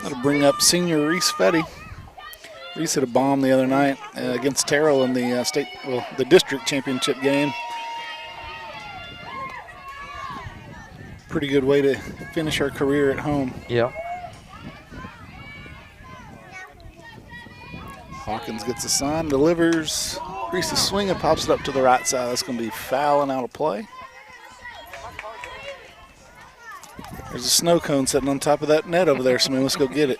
That'll bring up senior Reese Fetty. Reese hit a bomb the other night against Terrell in the the district championship game. Pretty good way to finish her career at home. Yeah. Hawkins gets a sign, delivers. Reese swing and pops it up to the right side. That's going to be foul and out of play. There's a snow cone sitting on top of that net over there, Smith. Let's go get it.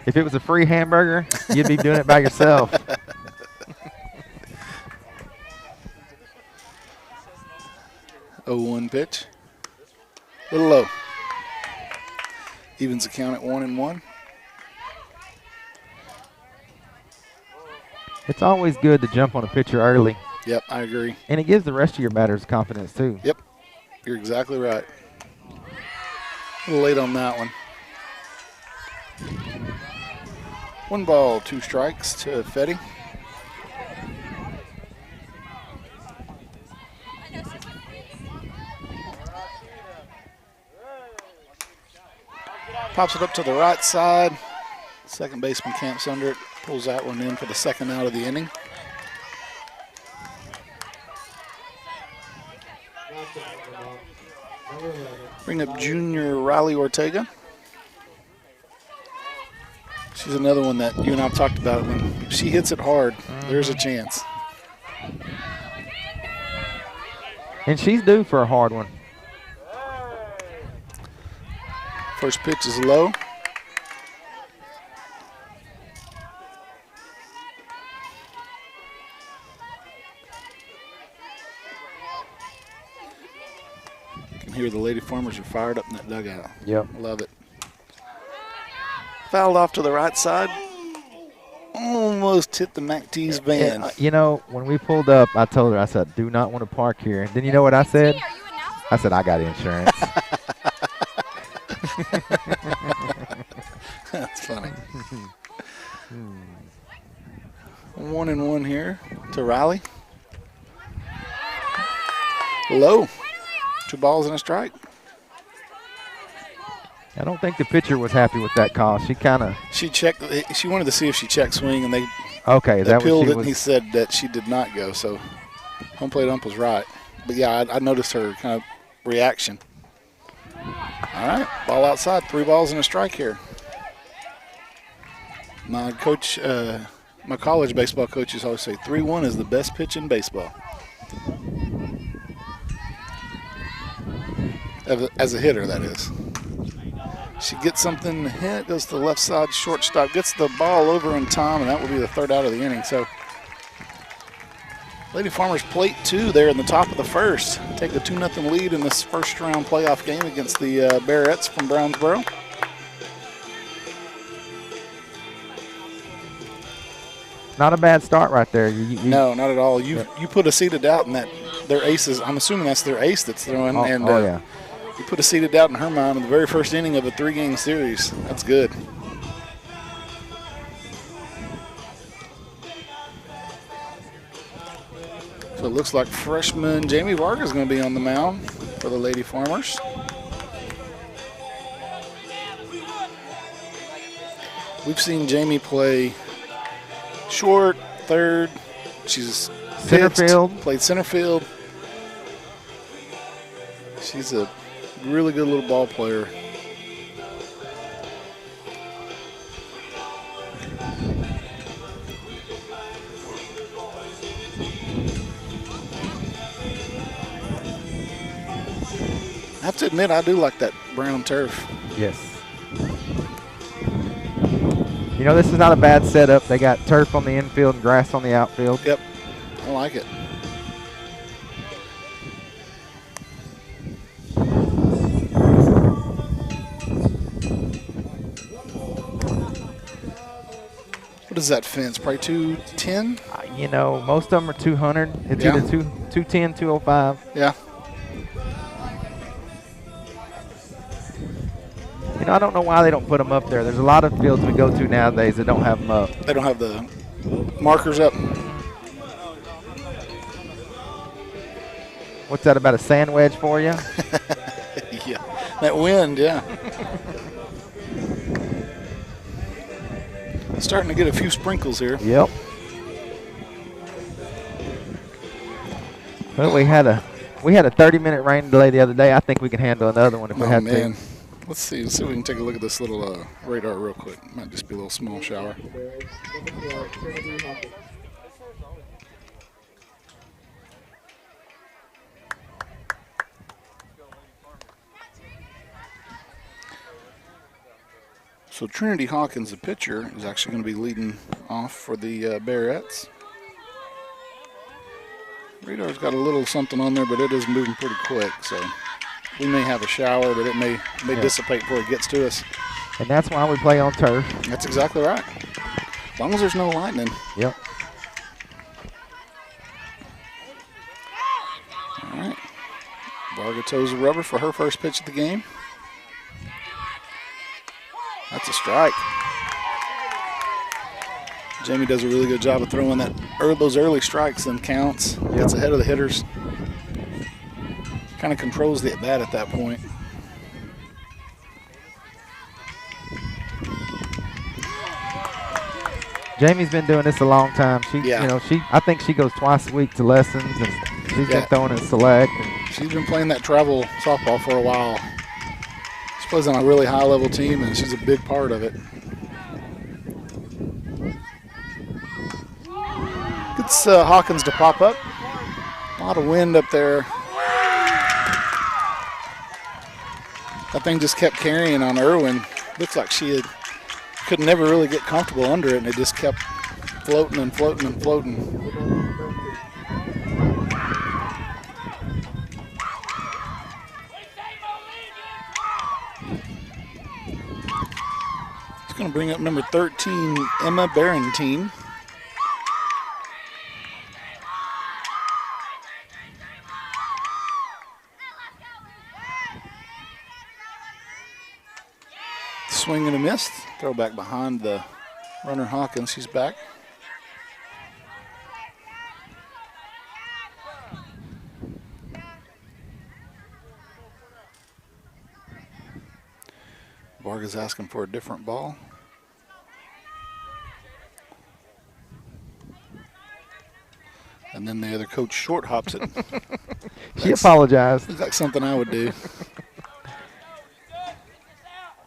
If it was a free hamburger, you'd be doing it by yourself. 0-1 pitch. A little low. Evens the count at 1-1. It's always good to jump on a pitcher early. Yep, I agree. And it gives the rest of your batters confidence, too. Yep, you're exactly right. A little late on that one. 1 ball, 2 strikes to Fetty. Pops it up to the right side. Second baseman camps under it, pulls that one in for the second out of the inning. Bring up junior Riley Ortega. She's another one that you and I have talked about. When she hits it hard, there's a chance. And she's due for a hard one. First pitch is low. You can hear the Lady Farmers are fired up in that dugout. Yep. Love it. Fouled off to the right side. Almost hit the McTee's van. You know, when we pulled up, I told her, I said, do not want to park here. Then you know what I said? I said, I got insurance. That's funny. 1-1 here to Riley. Low. 2 balls and a strike. I don't think the pitcher was happy with that call. She kind of. She checked. She wanted to see if she checked swing, and they peeled it. And he said that she did not go. So home plate ump was right. But yeah, I noticed her kind of reaction. All right, ball outside. 3 balls and a strike here. My coach, my college baseball coaches always say 3-1 is the best pitch in baseball. As a hitter, that is. She gets something hit, goes to the left side, shortstop, gets the ball over in time, and that will be the 3rd out of the inning. So Lady Farmers plate 2 there in the top of the 1st. Take a 2-0 lead in this first round playoff game against the Bearettes from Brownsboro. Not a bad start right there. No, not at all. You put a seed of doubt in that their aces. I'm assuming that's their ace that's throwing. Yeah. You put a seed of doubt in her mind in the very first inning of a 3-game series. That's good. So it looks like freshman Jamie Vargas is going to be on the mound for the Lady Farmers. We've seen Jamie play short, third. She's center field. Played center field. She's a really good little ball player. I have to admit, I do like that brown turf. Yes. You know, this is not a bad setup. They got turf on the infield and grass on the outfield. Yep, I like it. is that fence? Probably 210? You know, most of them are 200. It's either 210, 205. Yeah. You know, I don't know why they don't put them up there. There's a lot of fields we go to nowadays that don't have them up. They don't have the markers up. What's that, about a sand wedge for you? Yeah, that wind, yeah. Starting to get a few sprinkles here. Yep. Well, we had a 30-minute rain delay the other day. I think we can handle another one if we had to. Let's see if we can take a look at this little radar real quick. Might just be a little small shower. So Trinity Hawkins, the pitcher, is actually going to be leading off for the Bearettes. Radar's got a little something on there, but it is moving pretty quick. So we may have a shower, but it may dissipate before it gets to us. And that's why we play on turf. That's exactly right. As long as there's no lightning. Yep. All right. Varga toes the rubber for her first pitch of the game. That's a strike. Jamie does a really good job of throwing those early strikes and counts. Yep. Gets ahead of the hitters. Kind of controls the at-bat at that point. Jamie's been doing this a long time. I think she goes twice a week to lessons, and she's been throwing in select. She's been playing that travel softball for a while. She plays on a really high-level team, and she's a big part of it. Gets Hawkins to pop up. A lot of wind up there. That thing just kept carrying on Irwin. Looks like she could never really get comfortable under it, and it just kept floating and floating and floating. It's going to bring up number 13, Emma Barentine. Swing and a miss. Throw back behind the runner Hawkins. He's back. Varga's asking for a different ball. And then the other coach short hops it. She apologized. Looks like something I would do.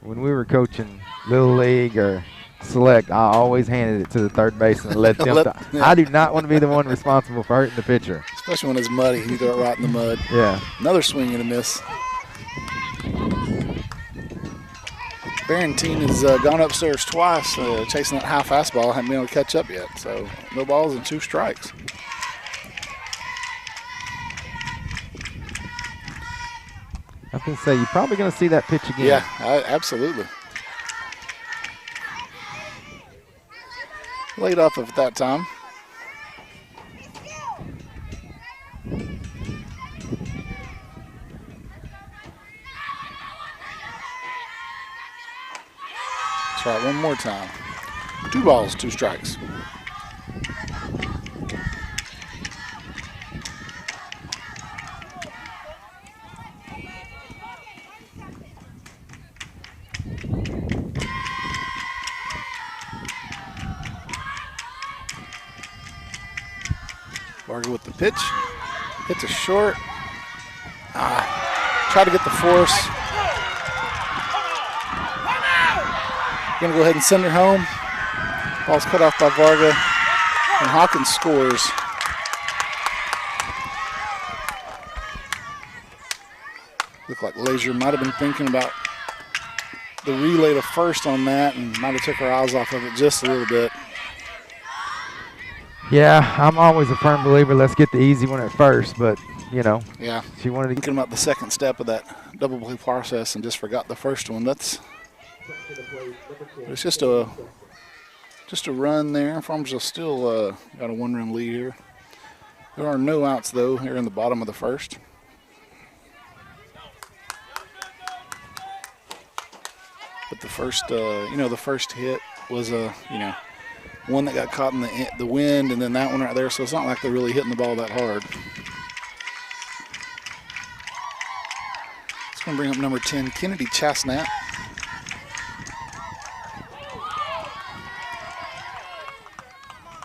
When we were coaching Little League or Select, I always handed it to the third baseman and let them. I do not want to be the one responsible for hurting the pitcher. Especially when it's muddy. You throw it right in the mud. Yeah. Another swing and a miss. Barentine has gone upstairs twice, chasing that high fastball. Haven't been able to catch up yet. So no balls and 2 strikes. I can say you're probably going to see that pitch again. Yeah, absolutely. Laid off of that time. Try it one more time. 2 balls, 2 strikes. Varga with the pitch. Hits a short. Try to get the force. Going to go ahead and send her home. Ball's cut off by Varga. And Hawkins scores. Looked like Lazier might have been thinking about the relay to first on that and might have took her eyes off of it just a little bit. Yeah, I'm always a firm believer, let's get the easy one at first, but, you know. Yeah. She wanted to thinking about the second step of that double play process and just forgot the first one. It's just a Just a run there. Farmersville still got a 1-run lead here. There are no outs, though, here in the bottom of the first. But the first, the first hit was one that got caught in the wind, and then that one right there. So it's not like they're really hitting the ball that hard. It's going to bring up number 10, Kennedy Chasnat.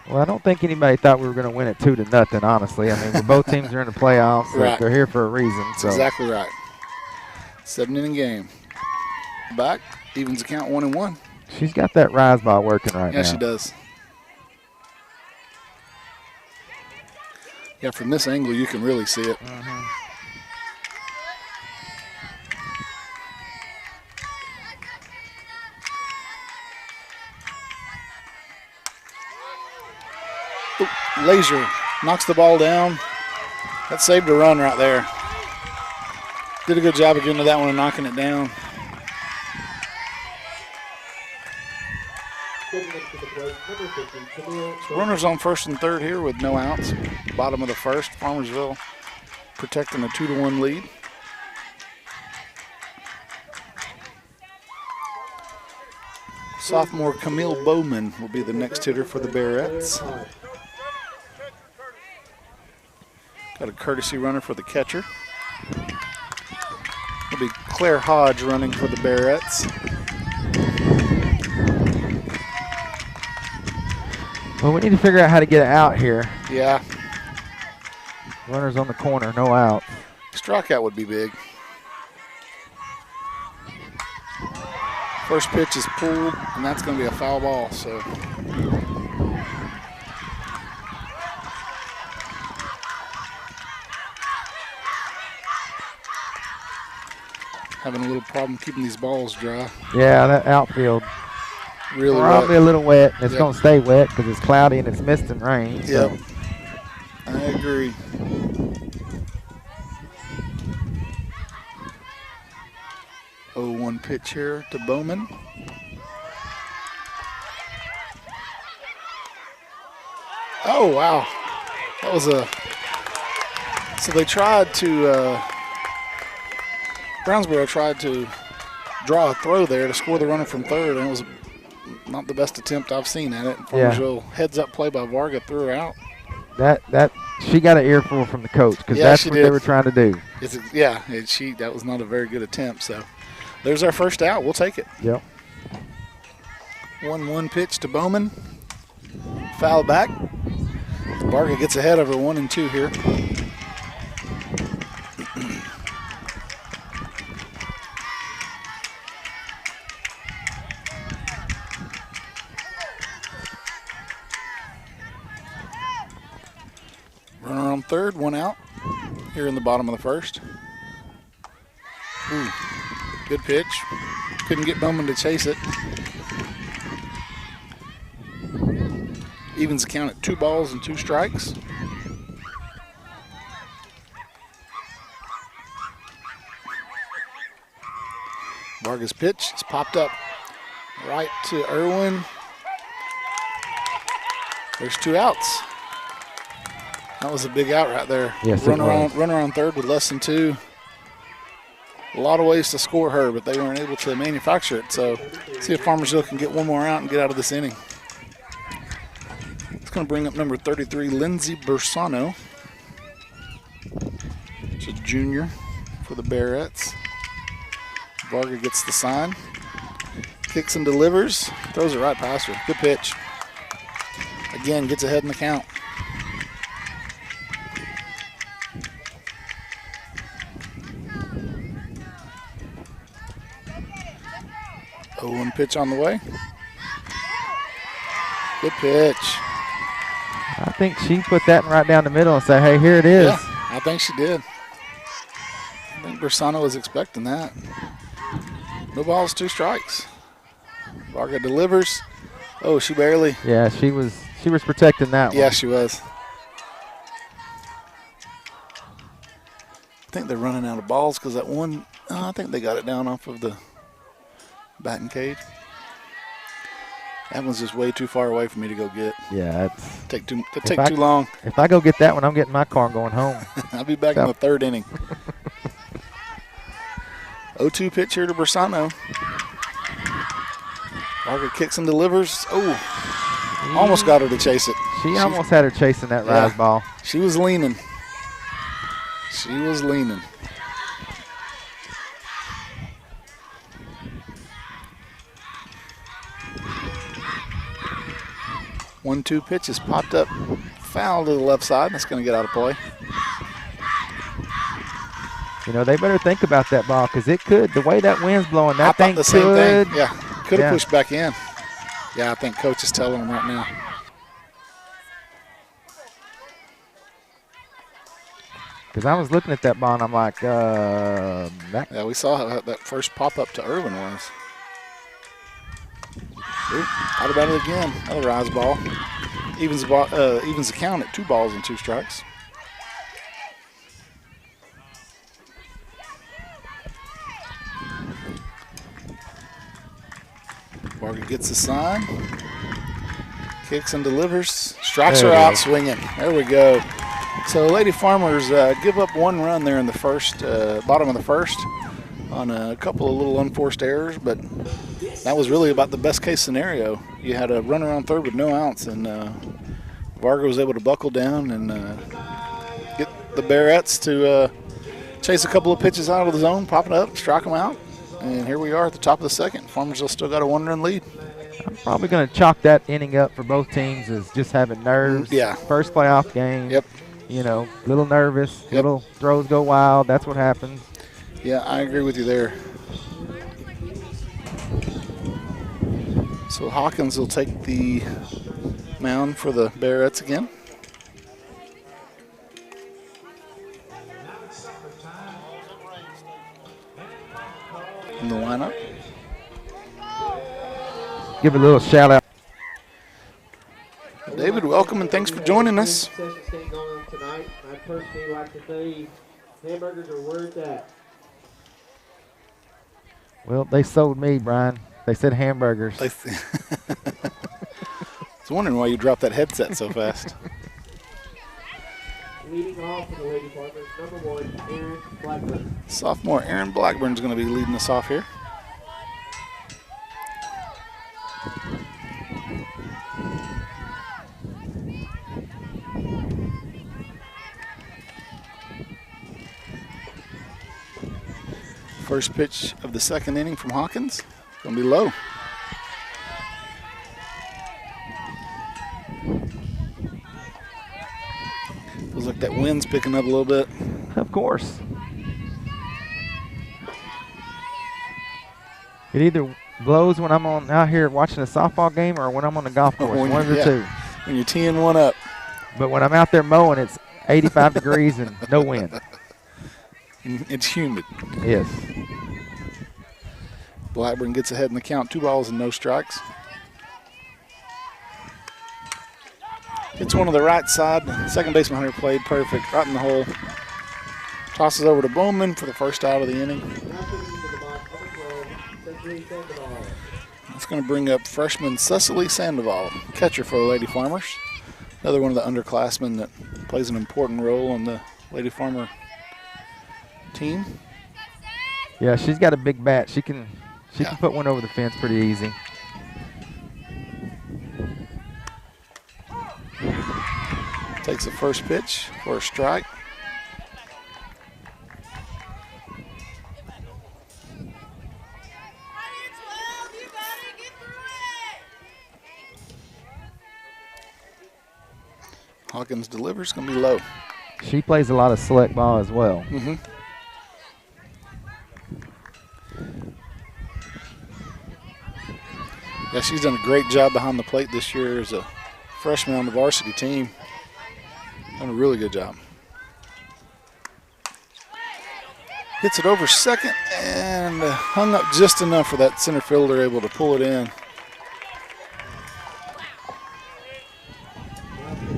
Well, I don't think anybody thought we were going to win it 2-0, honestly. I mean, both teams are in the playoffs. So Right. they're here for a reason. That's so. exactly right. 7-inning game. Back, evens the count 1-1. She's got that rise ball working right now. Yeah, she does. Yeah, from this angle, you can really see it. Mm-hmm. Laser knocks the ball down. That saved a run right there. Did a good job of getting to that one and knocking it down. So runners on first and third here with no outs. Bottom of the first. Farmersville protecting a 2-1 lead. Sophomore Camille Bowman will be the next hitter for the Bearettes. Got a courtesy runner for the catcher. It'll be Claire Hodge running for the Bearettes. Well, we need to figure out how to get it out here. Yeah. Runners on the corner, no out. Strikeout would be big. First pitch is pulled, and that's going to be a foul ball. So having a little problem keeping these balls dry. Yeah, that outfield Really probably wet. a little wet. It's Yep. going to stay wet because it's cloudy and it's mist and rain. So. Yep. I agree. Oh, 1 pitch here to Bowman. Oh, wow. That was a... So they tried to... Brownsboro tried to draw a throw there to score the runner from third, and it was not the best attempt I've seen at it. Farmersville heads-up play by Varga threw her out. That she got an earful from the coach because Yeah, that's she what did. they were trying to do. That was not a very good attempt. So there's our first out. We'll take it. Yep. 1-1 pitch to Bowman. Foul back. Varga gets ahead of her 1-2 here. Runner on third, 1 out here in the bottom of the first. Ooh, good pitch. Couldn't get Bowman to chase it. Evens the count at 2 balls and 2 strikes. Varga's pitch is popped up right to Irwin. There's 2 outs. That was a big out right there. Yes, runner on third with less than 2. A lot of ways to score her, but they weren't able to manufacture it. So see if Farmersville can get 1 more out and get out of this inning. It's going to bring up number 33, Lindsay Bersano. She's a junior for the Bearettes. Varga gets the sign. Kicks and delivers. Throws it right past her. Good pitch. Again, gets ahead in the count. Oh, 1 pitch on the way. Good pitch. I think she put that right down the middle and said, hey, here it is. Yeah, I think she did. I think Bersano was expecting that. No balls, 2 strikes. Varga delivers. Oh, she barely. Yeah, she was protecting that one. Yeah, she was. I think they're running out of balls because that one, I think they got it down off of the batting cage. That one's just way too far away for me to go get. Yeah, Take too long. If I go get that one, I'm getting my car and going home. I'll be back in the third inning. 0-2 pitch here to Bersano. Barker kicks and delivers. Oh, almost got her to chase it. She almost had her chasing that rise ball. She was leaning. She was leaning. One-two pitch has popped up, foul to the left side. That's going to get out of play. You know, they better think about that ball because it could. The way that wind's blowing, that thing the same thing. Yeah, could have pushed back in. Yeah, I think Coach is telling him right now. Because I was looking at that ball and I'm like, yeah, we saw how that first pop-up to Irvin was. Ooh, thought about it again. Another rise ball. Evens the count at 2 balls and 2 strikes. Barker gets the sign. Kicks and delivers. Strikes her out swinging. There we go. So Lady Farmers give up 1 run there in the first, bottom of the first, on a couple of little unforced errors, but that was really about the best case scenario. You had a runner on third with no outs, and Varga was able to buckle down and get the Bearettes to chase a couple of pitches out of the zone, pop it up, strike them out, and here we are at the top of the second. Farmersville still got a 1-run lead. I'm probably going to chalk that inning up for both teams as just having nerves. Yeah. First playoff game. Yep. You know, little nervous, little throws go wild. That's what happens. Yeah, I agree with you there. So Hawkins will take the mound for the Bearettes again. In the lineup. Give a little shout out. David, welcome and thanks for joining us. Tonight, I personally like to say hamburgers are where it's at. Well, they sold me, Brian. They said hamburgers. I was wondering why you dropped that headset so fast. Leading off for the Lady Farmers, number 1, Aaron Blackburn. Sophomore Aaron Blackburn's going to be leading us off here. First pitch of the second inning from Hawkins. Going to be low. Feels like that wind's picking up a little bit. Of course. It either blows when I'm out here watching a softball game or when I'm on the golf course. One of the two. When you're teeing one up. But when I'm out there mowing, it's 85 degrees and no wind. It's humid. Yes. Blackburn gets ahead in the count, 2 balls and no strikes. Hits one to the right side. Second baseman Hunter played perfect, right in the hole. Tosses over to Bowman for the first out of the inning. That's going to bring up freshman Cecily Sandoval, catcher for the Lady Farmers. Another one of the underclassmen that plays an important role on the Lady Farmer team. Yeah, she's got a big bat. She can put one over the fence pretty easy. Takes the first pitch for a strike. Hawkins delivers, going to be low. She plays a lot of select ball as well. Mm-hmm. Yeah, she's done a great job behind the plate this year as a freshman on the varsity team. Done a really good job. Hits it over second and hung up just enough for that center fielder able to pull it in.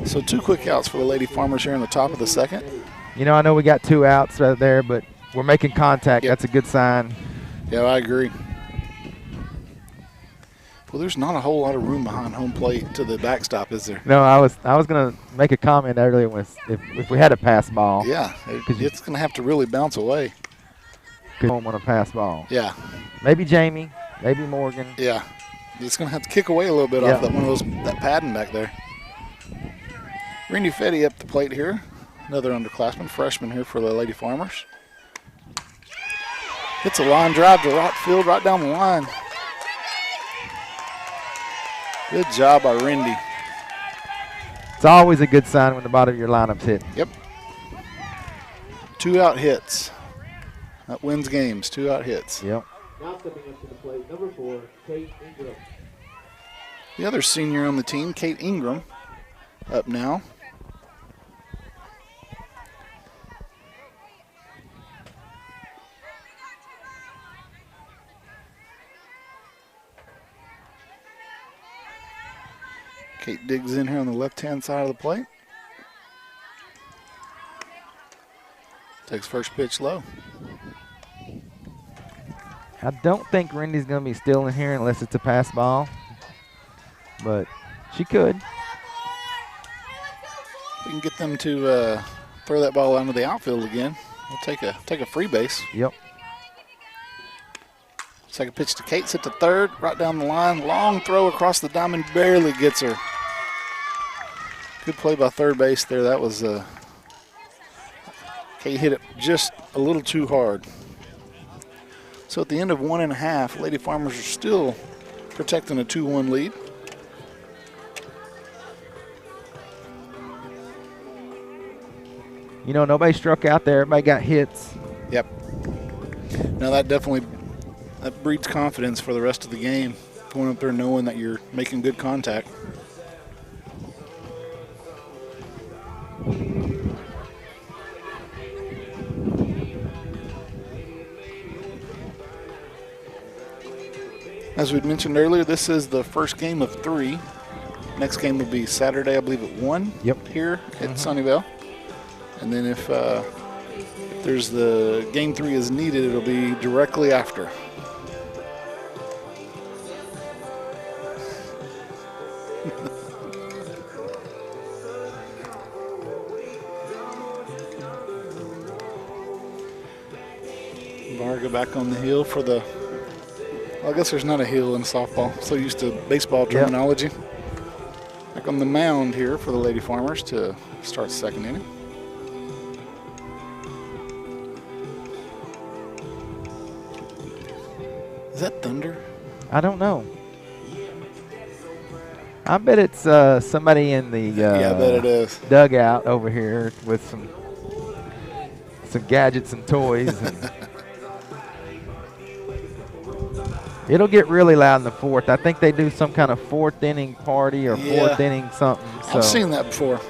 So 2 quick outs for the Lady Farmers here in the top of the second. You know, I know we got 2 outs right there, but we're making contact. Yep. That's a good sign. Yeah, I agree. Well, there's not a whole lot of room behind home plate to the backstop, is there? No, I was gonna make a comment earlier with if we had a pass ball. Yeah, it's going to have to really bounce away. Because don't want a pass ball. Yeah. Maybe Jamie, maybe Morgan. Yeah. It's going to have to kick away a little bit off that padding back there. Randy Fetty up the plate here. Another underclassman, freshman here for the Lady Farmers. Hits a line drive to right field, right down the line. Good job by Randy. It's always a good sign when the bottom of your lineup's hit. Yep. 2 out hits. That wins games, 2 out hits. Yep. Now stepping up to the plate, number 4, Kate Ingram. The other senior on the team, Kate Ingram, up now. Kate digs in here on the left-hand side of the plate. Takes first pitch low. I don't think Randy's going to be still in here unless it's a pass ball, but she could. We can get them to throw that ball onto the outfield again. We'll take a free base. Yep. Second pitch to Kate, hit to third, right down the line. Long throw across the diamond, barely gets her. Good play by third base there. That was Kate hit it just a little too hard. So at the end of 1.5, Lady Farmers are still protecting a 2-1 lead. You know, nobody struck out there. Everybody got hits. Yep. Now that breeds confidence for the rest of the game. Going up there knowing that you're making good contact. As we mentioned earlier, this is the first game of 3. Next game will be Saturday, I believe, at 1 here at Sunnyvale. And then if there's the game 3 is needed, it'll be directly after. Varga back on the hill for the, well, I guess there's not a hill in softball. So used to baseball terminology. Back on the mound here for the Lady Farmers to start the second inning. Is that thunder? I don't know. I bet it's somebody in the yeah, I bet it is. dugout over here with some gadgets and toys. And it'll get really loud in the 4th. I think they do some kind of 4th inning party or 4th inning something. So I've seen that before.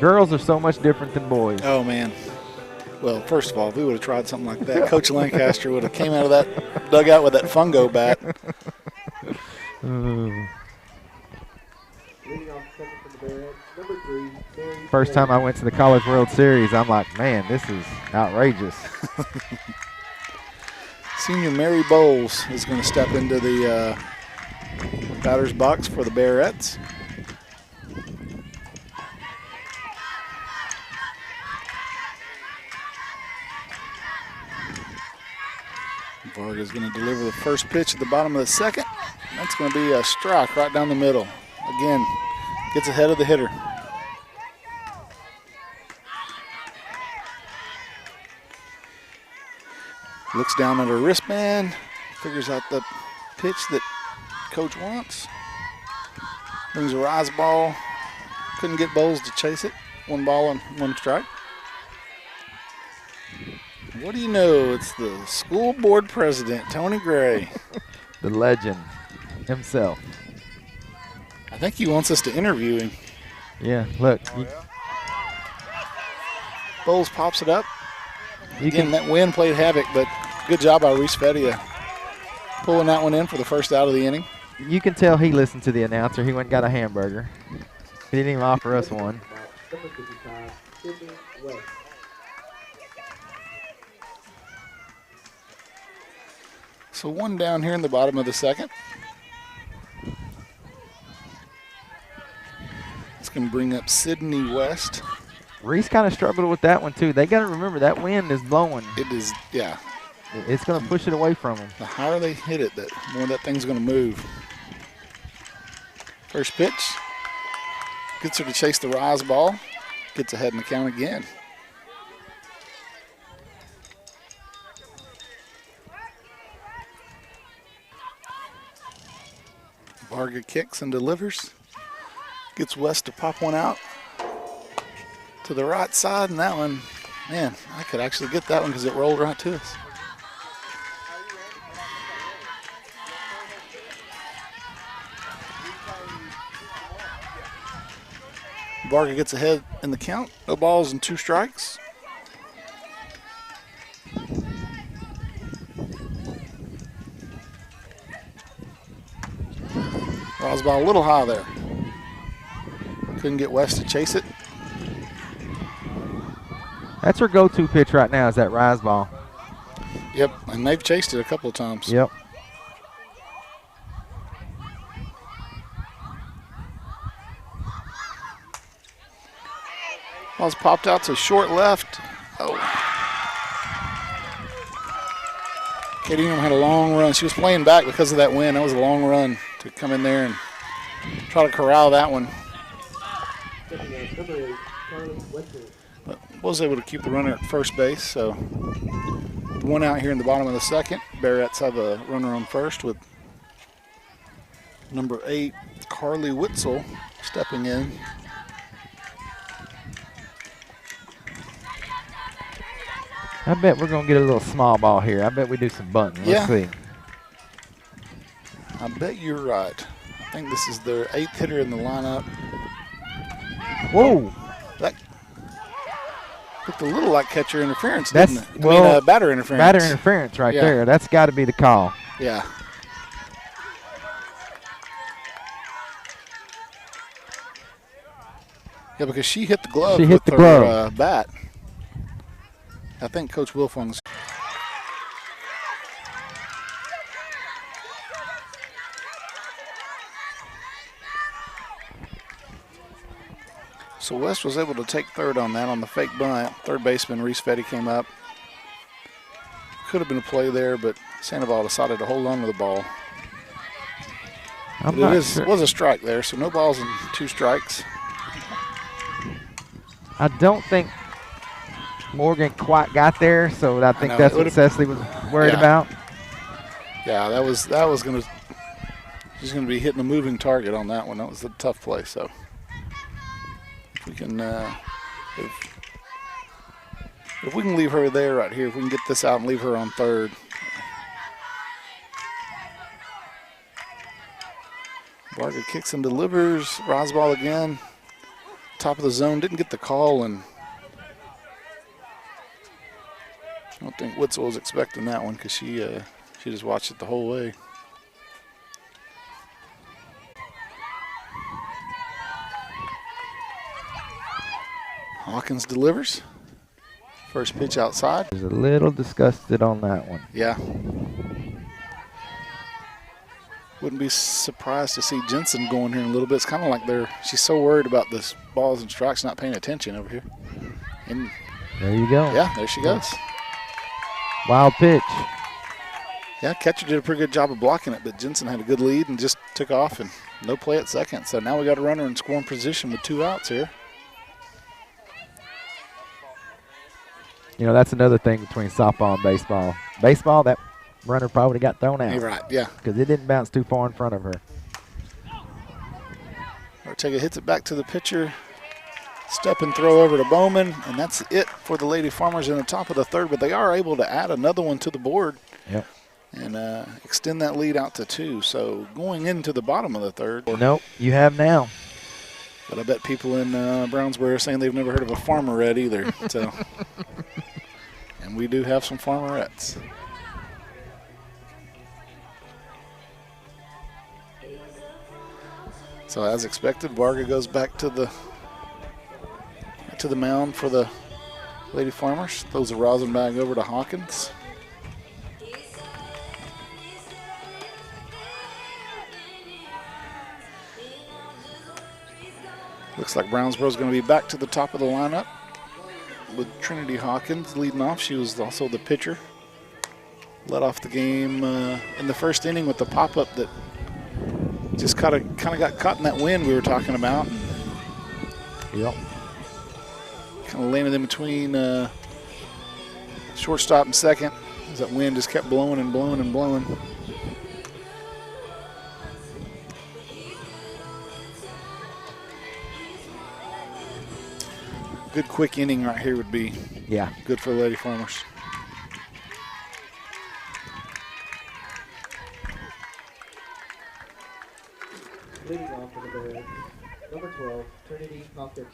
Girls are so much different than boys. Oh, man. Well, first of all, if we would have tried something like that, Coach Lancaster would have came out of that dugout with that fungo bat. First time I went to the College World Series, I'm like, man, this is outrageous. Senior Mary Bowles is going to step into the batter's box for the Bearettes. Varga's going to deliver the first pitch at the bottom of the second. That's going to be a strike right down the middle. Again, gets ahead of the hitter. Looks down at her wristband, figures out the pitch that Coach wants. Brings a rise ball. Couldn't get Bowles to chase it. 1 ball and 1 strike. What do you know? It's the school board president, Tony Gray. The legend himself. I think he wants us to interview him. Yeah, look. Bowles pops it up. Again, that wind played havoc, but good job by Reese Fedia pulling that one in for the first out of the inning. You can tell he listened to the announcer. He went and got a hamburger. He didn't even offer us one. So 1 down here in the bottom of the second. can bring up Sydney West. Reese kind of struggled with that one, too. They got to remember that wind is blowing. It is, yeah. It's going to push it away from them. The higher they hit it, the more that thing's going to move. First pitch. Gets her to chase the rise ball. Gets ahead in the count again. Varga kicks and delivers. Gets West to pop one out to the right side, and that one, man, I could actually get that one because it rolled right to us. Varga gets ahead in the count. No balls and 2 strikes. Rosball a little high there. Couldn't get West to chase it. That's her go-to pitch right now is that rise ball. Yep, and they've chased it a couple of times. Yep. Ball's popped out to short left. Oh. Katie Ingram had a long run. She was playing back because of that wind. That was a long run to come in there and try to corral that one. But was able to keep the runner at first base. So one out here in the bottom of the second. Bearettes have a runner on first with number 8, Carly Witzel, stepping in. I bet we're going to get a little small ball here. I bet we do some bunting. Let's see. I bet you're right. I think this is their 8th hitter in the lineup. Whoa. That looked a little like catcher interference, That's, didn't it? well, batter interference. Batter interference right there. That's got to be the call. Yeah. Yeah, because she hit the glove with her bat. I think Coach Wilfong's. So West was able to take third on that on the fake bunt. Third baseman Reese Fetty came up. Could have been a play there, but Sandoval decided to hold on to the ball. It was a strike there, so no balls and 2 strikes. I don't think Morgan quite got there, so I think that's what Cecily was worried about. Yeah, that was going to. She's going to be hitting a moving target on that one. That was a tough play. So if we can, if we can leave her there right here, if we can get this out and leave her on third. Varga kicks and delivers. Rosball again. Top of the zone. Didn't get the call, and I don't think Witzel was expecting that one because she just watched it the whole way. Hawkins delivers. First pitch outside. I was a little disgusted on that one. Yeah. Wouldn't be surprised to see Jensen going here in a little bit. It's kind of like she's so worried about this balls and strikes, not paying attention over here. And there you go. Yeah, there she goes. Wild pitch. Yeah, catcher did a pretty good job of blocking it, but Jensen had a good lead and just took off and no play at second. So now we got a runner in scoring position with 2 outs here. You know, that's another thing between softball and baseball. Baseball, that runner probably got thrown out. You're right, yeah. Because it didn't bounce too far in front of her. Ortega hits it back to the pitcher. Step and throw over to Bowman, and that's it for the Lady Farmers in the top of the third, but they are able to add another one to the board. Yep. And extend that lead out to 2. So going into the bottom of the third. Nope, you have now. But I bet people in Brownsboro are saying they've never heard of a farmerette either. So, and we do have some farmerettes. So as expected, Varga goes back to the mound for the Lady Farmers. Throws a rosin bag over to Hawkins. Looks like Brownsboro's going to be back to the top of the lineup with Trinity Hawkins leading off. She was also the pitcher. Led off the game in the first inning with the pop-up that just kind of got caught in that wind we were talking about. Yep. Kind of landed in between shortstop and second as that wind just kept blowing and blowing and blowing. Good quick inning right here would be good for the Lady Farmers. Leading off for the Bearettes, number 12, Trinity Hawkins.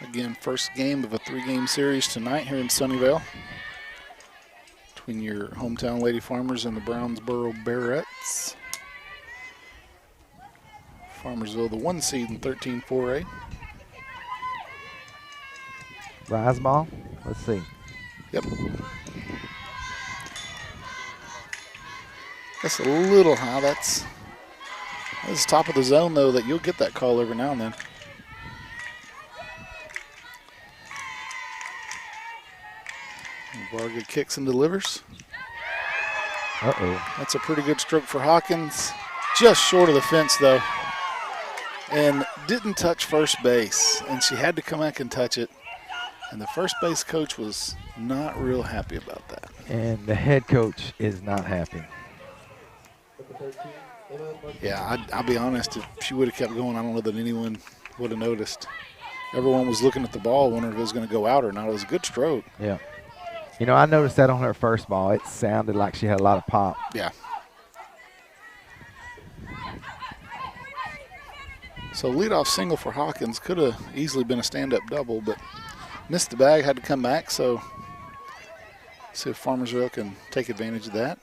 Again, first game of a 3-game series tonight here in Sunnyvale between your hometown Lady Farmers and the Brownsboro Bearettes. Farmersville, the 1 seed in 13-4A. Rise ball. Let's see. Yep. That's a little high. That's top of the zone, though, that you'll get that call every now and then. Varga kicks and delivers. Uh-oh. That's a pretty good stroke for Hawkins. Just short of the fence, though. And didn't touch first base. And she had to come back and touch it. And the first base coach was not real happy about that. And the head coach is not happy. Yeah, I'll be honest. If she would have kept going, I don't know that anyone would have noticed. Everyone was looking at the ball, wondering if it was going to go out or not. It was a good stroke. Yeah. You know, I noticed that on her first ball. It sounded like she had a lot of pop. Yeah. So leadoff single for Hawkins could have easily been a stand-up double, but missed the bag, had to come back. So see if Farmersville can take advantage of that.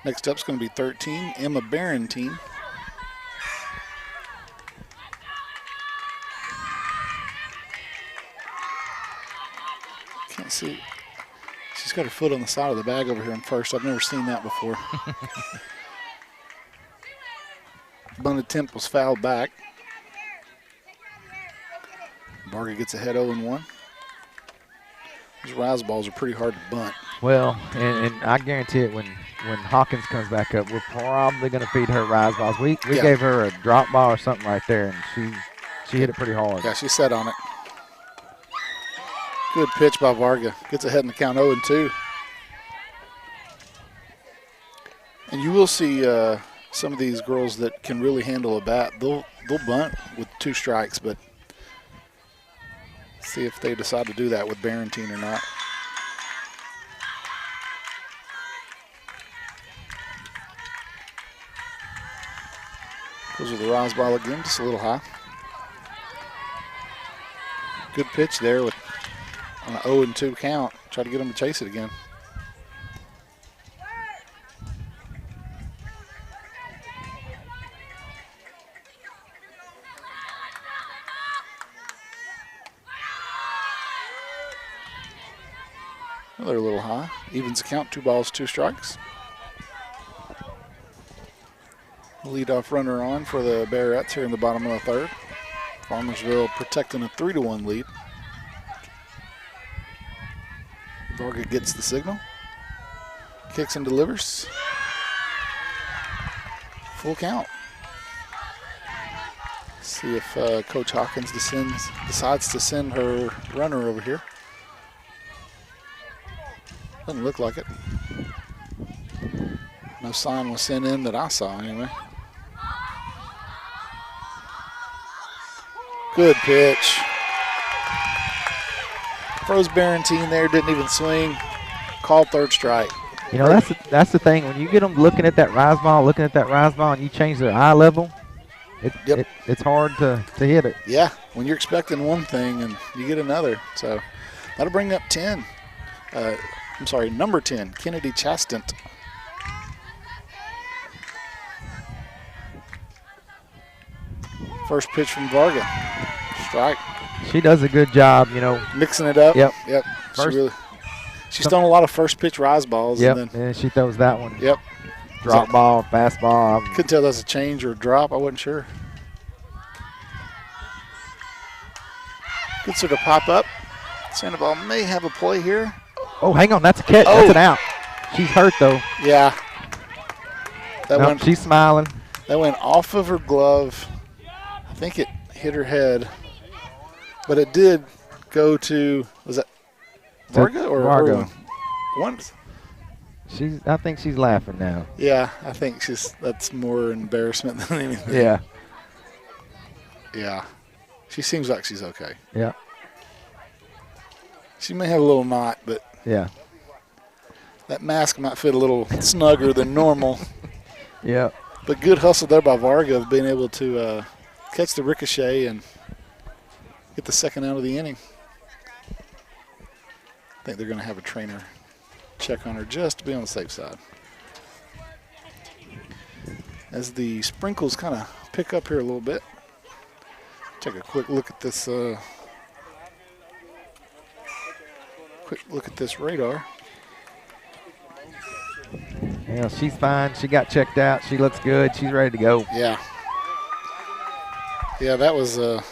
Next up is going to be 13, Emma Barentine. Can't see. She's got her foot on the side of the bag over here in first. I've never seen that before. Bunt attempt was fouled back. Varga gets ahead 0-1. These rise balls are pretty hard to bunt. Well, and I guarantee it, when Hawkins comes back up, we're probably going to feed her rise balls. We gave her a drop ball or something right there, and she hit it pretty hard. Yeah, she sat on it. Good pitch by Varga. Gets ahead in the count 0-2. And you will see some of these girls that can really handle a bat. They'll bunt with 2 strikes, but see if they decide to do that with Barentine or not. Goes with the rise ball again, just a little high. Good pitch there with on an 0-2 count. Try to get them to chase it again. Another little high. Evens the count, 2 balls, 2 strikes. Leadoff runner on for the Bearettes here in the bottom of the third. Farmersville protecting a 3-1 lead. Varga gets the signal. Kicks and delivers. Full count. See if Coach Hawkins decides to send her runner over here. Doesn't look like it. No sign was sent in that I saw anyway. Good pitch. Froze Barentine there, didn't even swing. Called 3rd strike. You know, that's the thing. When you get them looking at that rise ball, and you change their eye level, it's hard to hit it. Yeah, when you're expecting one thing and you get another. So that'll bring up 10. Number 10, Kennedy Chastant. First pitch from Varga. strike. She does a good job, you know. Mixing it up. Yep. She's thrown a lot of first pitch rise balls. Yep, And and she throws that one. Yep. Drop ball, fastball. Couldn't tell that's a change or a drop. I wasn't sure. Good sort of pop up. Sandoval may have a play here. Oh, hang on. That's a catch. Oh. That's an out. She's hurt, though. Yeah. She's smiling. That went off of her glove. I think it hit her head. But it did go to, was that Varga or Varga? Irwin? One. I think she's laughing now. Yeah, I think that's more embarrassment than anything. Yeah. Yeah. She seems like she's okay. Yeah. She may have a little knot, but yeah, that mask might fit a little snugger than normal. Yeah. But good hustle there by Varga of being able to catch the ricochet and get the second out of the inning. I think they're going to have a trainer check on her just to be on the safe side. As the sprinkles kind of pick up here a little bit, take a quick look at this. Radar. Yeah, she's fine. She got checked out. She looks good. She's ready to go. Yeah. Yeah, that was, I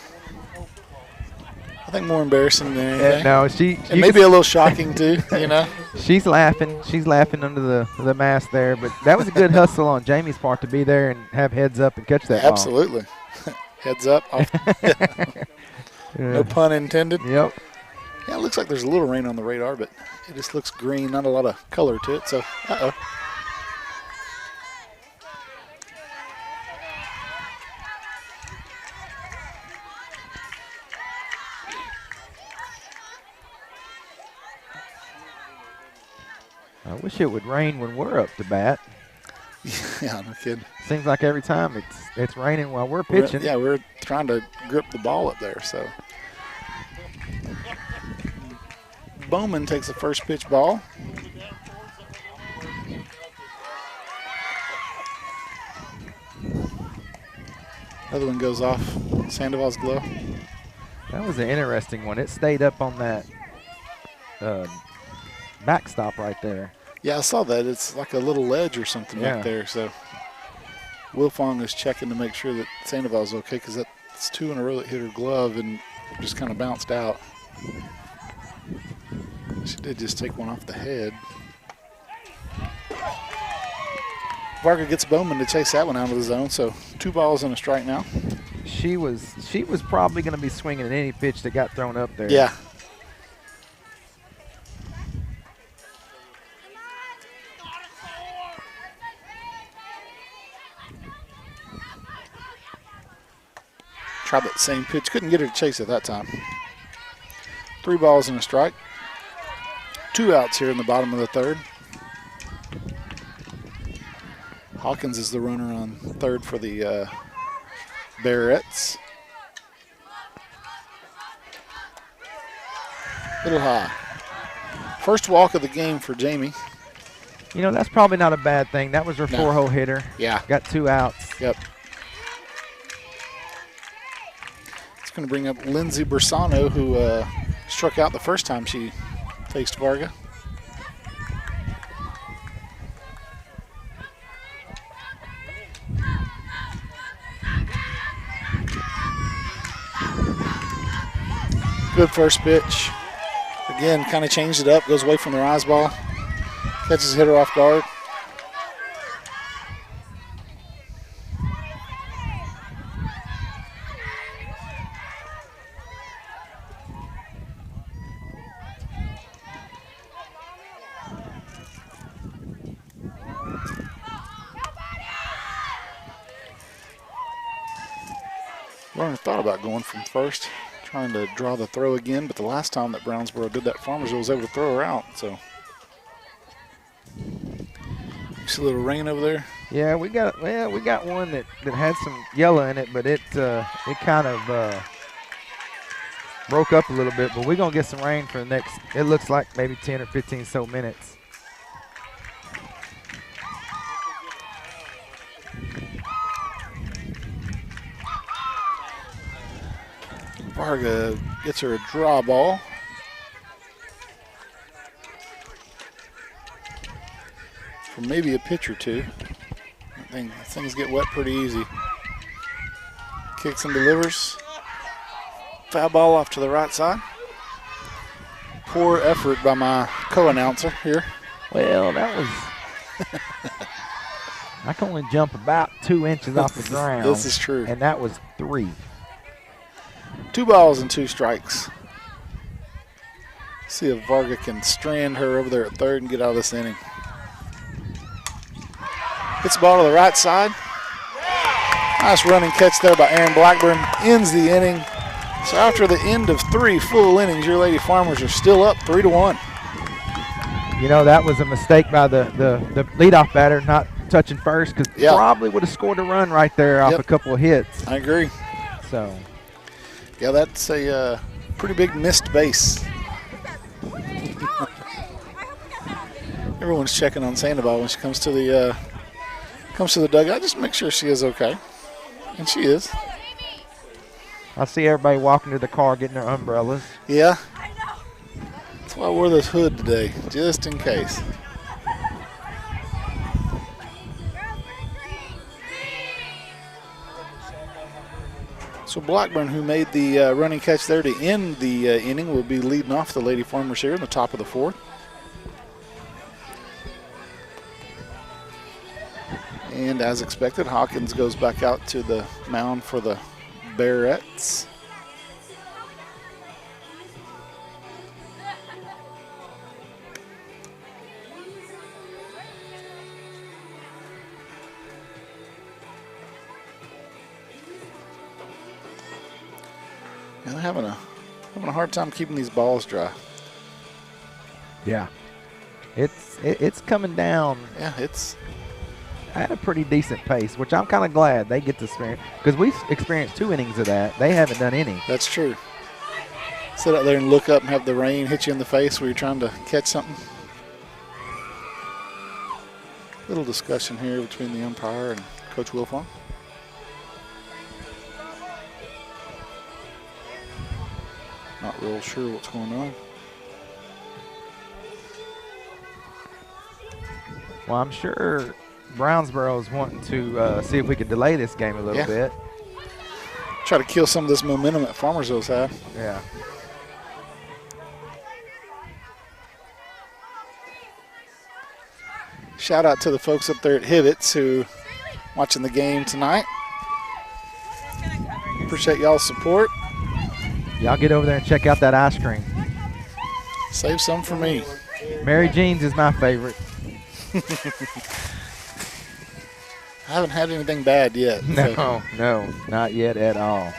think, more embarrassing than anything. No, and maybe a little shocking, too, you know. She's laughing. She's laughing under the mask there. But that was a good hustle on Jamie's part to be there and have heads up and catch that Absolutely. Heads up. No pun intended. Yep. Yeah, it looks like there's a little rain on the radar, but it just looks green, not a lot of color to it. So, uh-oh. I wish it would rain when we're up to bat. Yeah, no kidding. Seems like every time it's raining while we're pitching. We're trying to grip the ball up there, so. Bowman takes the first pitch ball. Other one goes off Sandoval's glove. That was an interesting one. It stayed up on that backstop right there. Yeah, I saw that. It's like a little ledge or something back there. So Wilfong is checking to make sure that Sandoval's okay because that's two in a row that hit her glove and just kind of bounced out. She did just take one off the head. Varga gets Bowman to chase that one out of the zone, so 2 balls and a strike now. She was probably going to be swinging at any pitch that got thrown up there. Yeah. Tried that same pitch. Couldn't get her to chase it that time. 3 balls and a strike. 2 outs here in the bottom of the third. Hawkins is the runner on third for the Bearettes. Little high. First walk of the game for Jamie. You know, that's probably not a bad thing. That was her 4-hole hitter. Yeah. Got 2 outs. Yep. It's going to bring up Lindsay Bersano, who struck out the first time she faced Varga. Good first pitch. Again, kind of changed it up, goes away from the rise ball. Catches the hitter off guard. Warner thought about going from first, trying to draw the throw again, but the last time that Brownsboro did that, Farmersville was able to throw her out. So, you see a little rain over there? Yeah, we got one that had some yellow in it, but it kind of broke up a little bit. But we're gonna get some rain for the next. It looks like maybe 10 or 15 so minutes. Varga gets her a draw ball. For maybe a pitch or two. I think things get wet pretty easy. Kicks and delivers. Foul ball off to the right side. Poor effort by my co-announcer here. Well, that was. I can only jump about 2 inches off the ground. This is true. And that was 3. 2 balls and 2 strikes. See if Varga can strand her over there at third and get out of this inning. Hits the ball to the right side. Nice running catch there by Aaron Blackburn. Ends the inning. So after the end of 3 full innings, your Lady Farmers are still up 3-1. You know, that was a mistake by the leadoff batter not touching first, because probably would have scored a run right there off a couple of hits. I agree. So, yeah, that's a pretty big missed base. Everyone's checking on Sandoval when she comes to the dugout. Just make sure she is okay, and she is. I see everybody walking to the car getting their umbrellas. Yeah. That's why I wore this hood today, just in case. So Blackburn, who made the running catch there to end the inning, will be leading off the Lady Farmers here in the top of the 4th. And as expected, Hawkins goes back out to the mound for the Bearettes. And they're having a hard time keeping these balls dry. Yeah, it's coming down. Yeah, it's at a pretty decent pace, which I'm kind of glad they get to experience, because we've experienced 2 innings of that. They haven't done any. That's true. Sit out there and look up and have the rain hit you in the face where you're trying to catch something. Little discussion here between the umpire and Coach Wilfong. Not real sure what's going on. Well, I'm sure Brownsboro is wanting to see if we could delay this game a little bit. Try to kill some of this momentum that Farmersville's had. Yeah. Shout out to the folks up there at Hivets who watching the game tonight. Appreciate y'all's support. Y'all get over there and check out that ice cream. Save some for me. Mary Jean's is my favorite. I haven't had anything bad yet. No, no, not yet at all.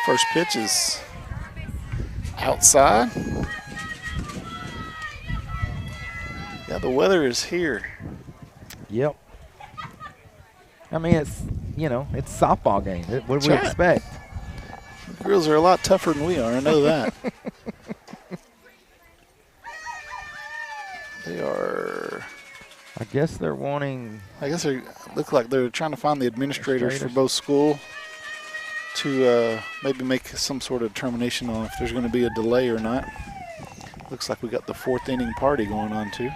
First pitch is outside. Yeah, the weather is here. Yep. I mean, it's, you know, it's a softball game. What do we expect? The girls are a lot tougher than we are. I know that. They are. I guess they're wanting. I guess they look like they're trying to find the administrators for both school to maybe make some sort of determination on if there's going to be a delay or not. Looks like we got the 4th inning party going on too.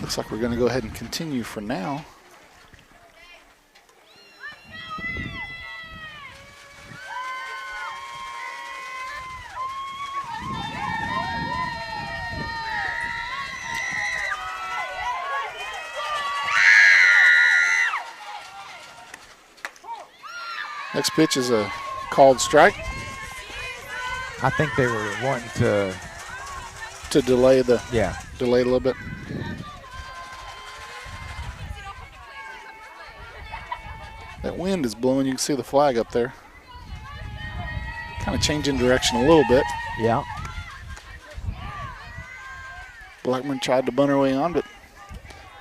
Looks like we're going to go ahead and continue for now. Next pitch is a called strike. I think they were wanting to delay the delay a little bit. That wind is blowing. You can see the flag up there. Kind of changing direction a little bit. Yeah. Blackburn tried to bunt her way on, but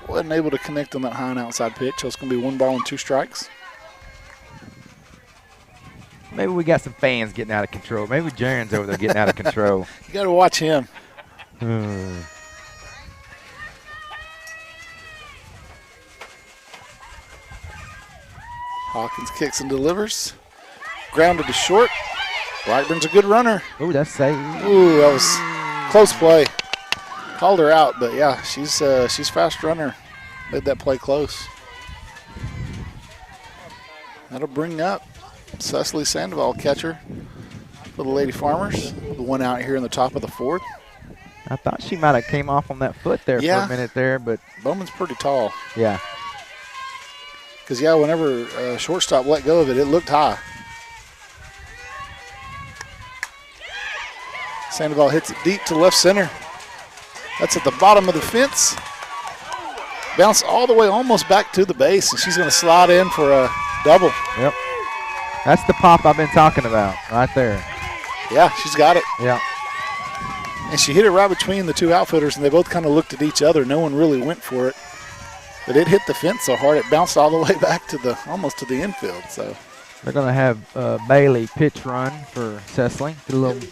wasn't able to connect on that high and outside pitch. So it's going to be 1 ball and 2 strikes. Maybe we got some fans getting out of control. Maybe Jaron's over there getting out of control. You got to watch him. Hawkins kicks and delivers. Grounded to short. Blackburn's a good runner. Ooh, that's safe. Ooh, that was close play. Called her out, but yeah, she's fast runner. Made that play close. That'll bring up Cecily Sandoval, catcher for the Lady Farmers. The one out here in the top of the fourth. I thought she might have came off on that foot there for a minute there, but Bowman's pretty tall. Yeah. Because, yeah, whenever shortstop let go of it, it looked high. Sandoval hits it deep to left center. That's at the bottom of the fence. Bounce all the way almost back to the base, and she's going to slide in for a double. Yep. That's the pop I've been talking about right there. Yeah, she's got it. Yeah. And she hit it right between the two outfielders, and they both kind of looked at each other. No one really went for it. But it hit the fence so hard, it bounced all the way back to almost to the infield. So they're going to have Bailey pitch run for Cecily. Get a little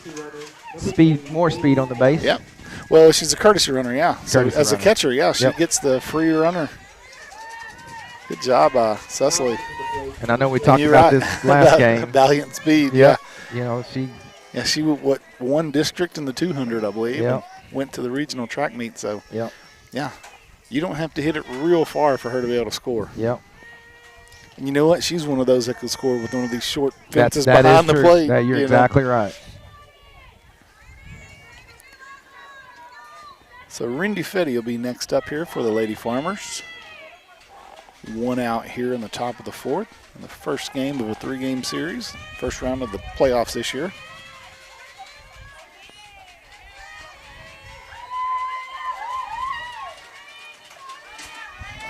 speed, more speed on the base. Yep. Well, she's a courtesy runner, yeah. So as a catcher, yeah, she Yep. gets the free runner. Good job, Cecily. And I know we talked about this last game. Valiant speed, Yep. You know, she won district in the 200, I believe. Yep. And went to the regional track meet. So, Yep. yeah, you don't have to hit it real far for her to be able to score. Yep. And you know what? She's one of those that could score with one of these short that fences is behind the true. plate. You're exactly right. So Rindy Fetty will be next up here for the Lady Farmers. One out here in the top of the fourth in the first game of a 3-game series, first round of the playoffs this year.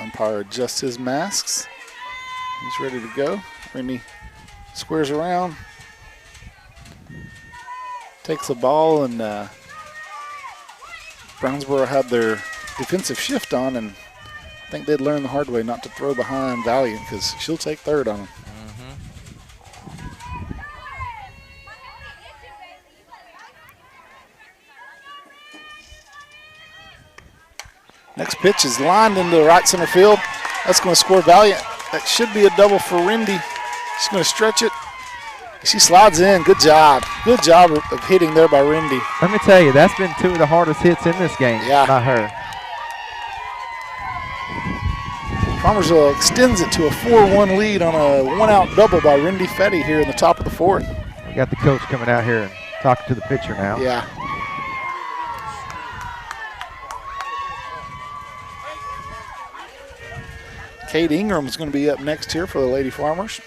Umpire adjusts his masks. He's ready to go. Rindy squares around, takes the ball, and Brownsboro had their defensive shift on, and I think they'd learn the hard way not to throw behind Valiant because she'll take third on them. Next pitch is lined into right center field. That's going to score Valiant. That should be a double for Rindy. She's going to stretch it. She slides in. Good job. Good job of hitting there by Rindy. Let me tell you, that's been two of the hardest hits in this game by her. Farmersville extends it to a 4-1 lead on a one-out double by Rindy Fetty here in the top of the fourth. We got the coach coming out here and talking to the pitcher now. Yeah. Kate Ingram is going to be up next here for the Lady Farmers.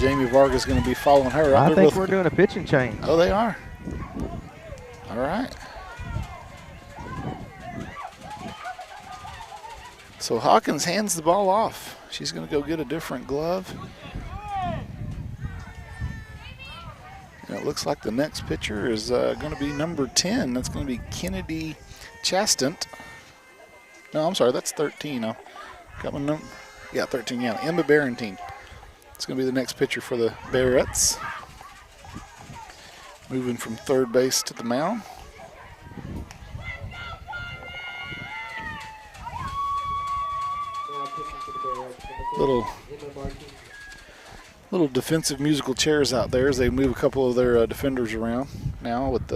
Jamie Vargas is going to be following her. I think we're doing a pitching change. Oh, they are. All right. So Hawkins hands the ball off. She's going to go get a different glove. And it looks like the next pitcher is going to be number 10. That's going to be Kennedy Chastant. No, I'm sorry, that's 13. I got my number. Yeah, 13, yeah. Emma Barrentine. It's going to be the next pitcher for the Bearettes. Moving from third base to the mound. Little defensive musical chairs out there as they move a couple of their defenders around now with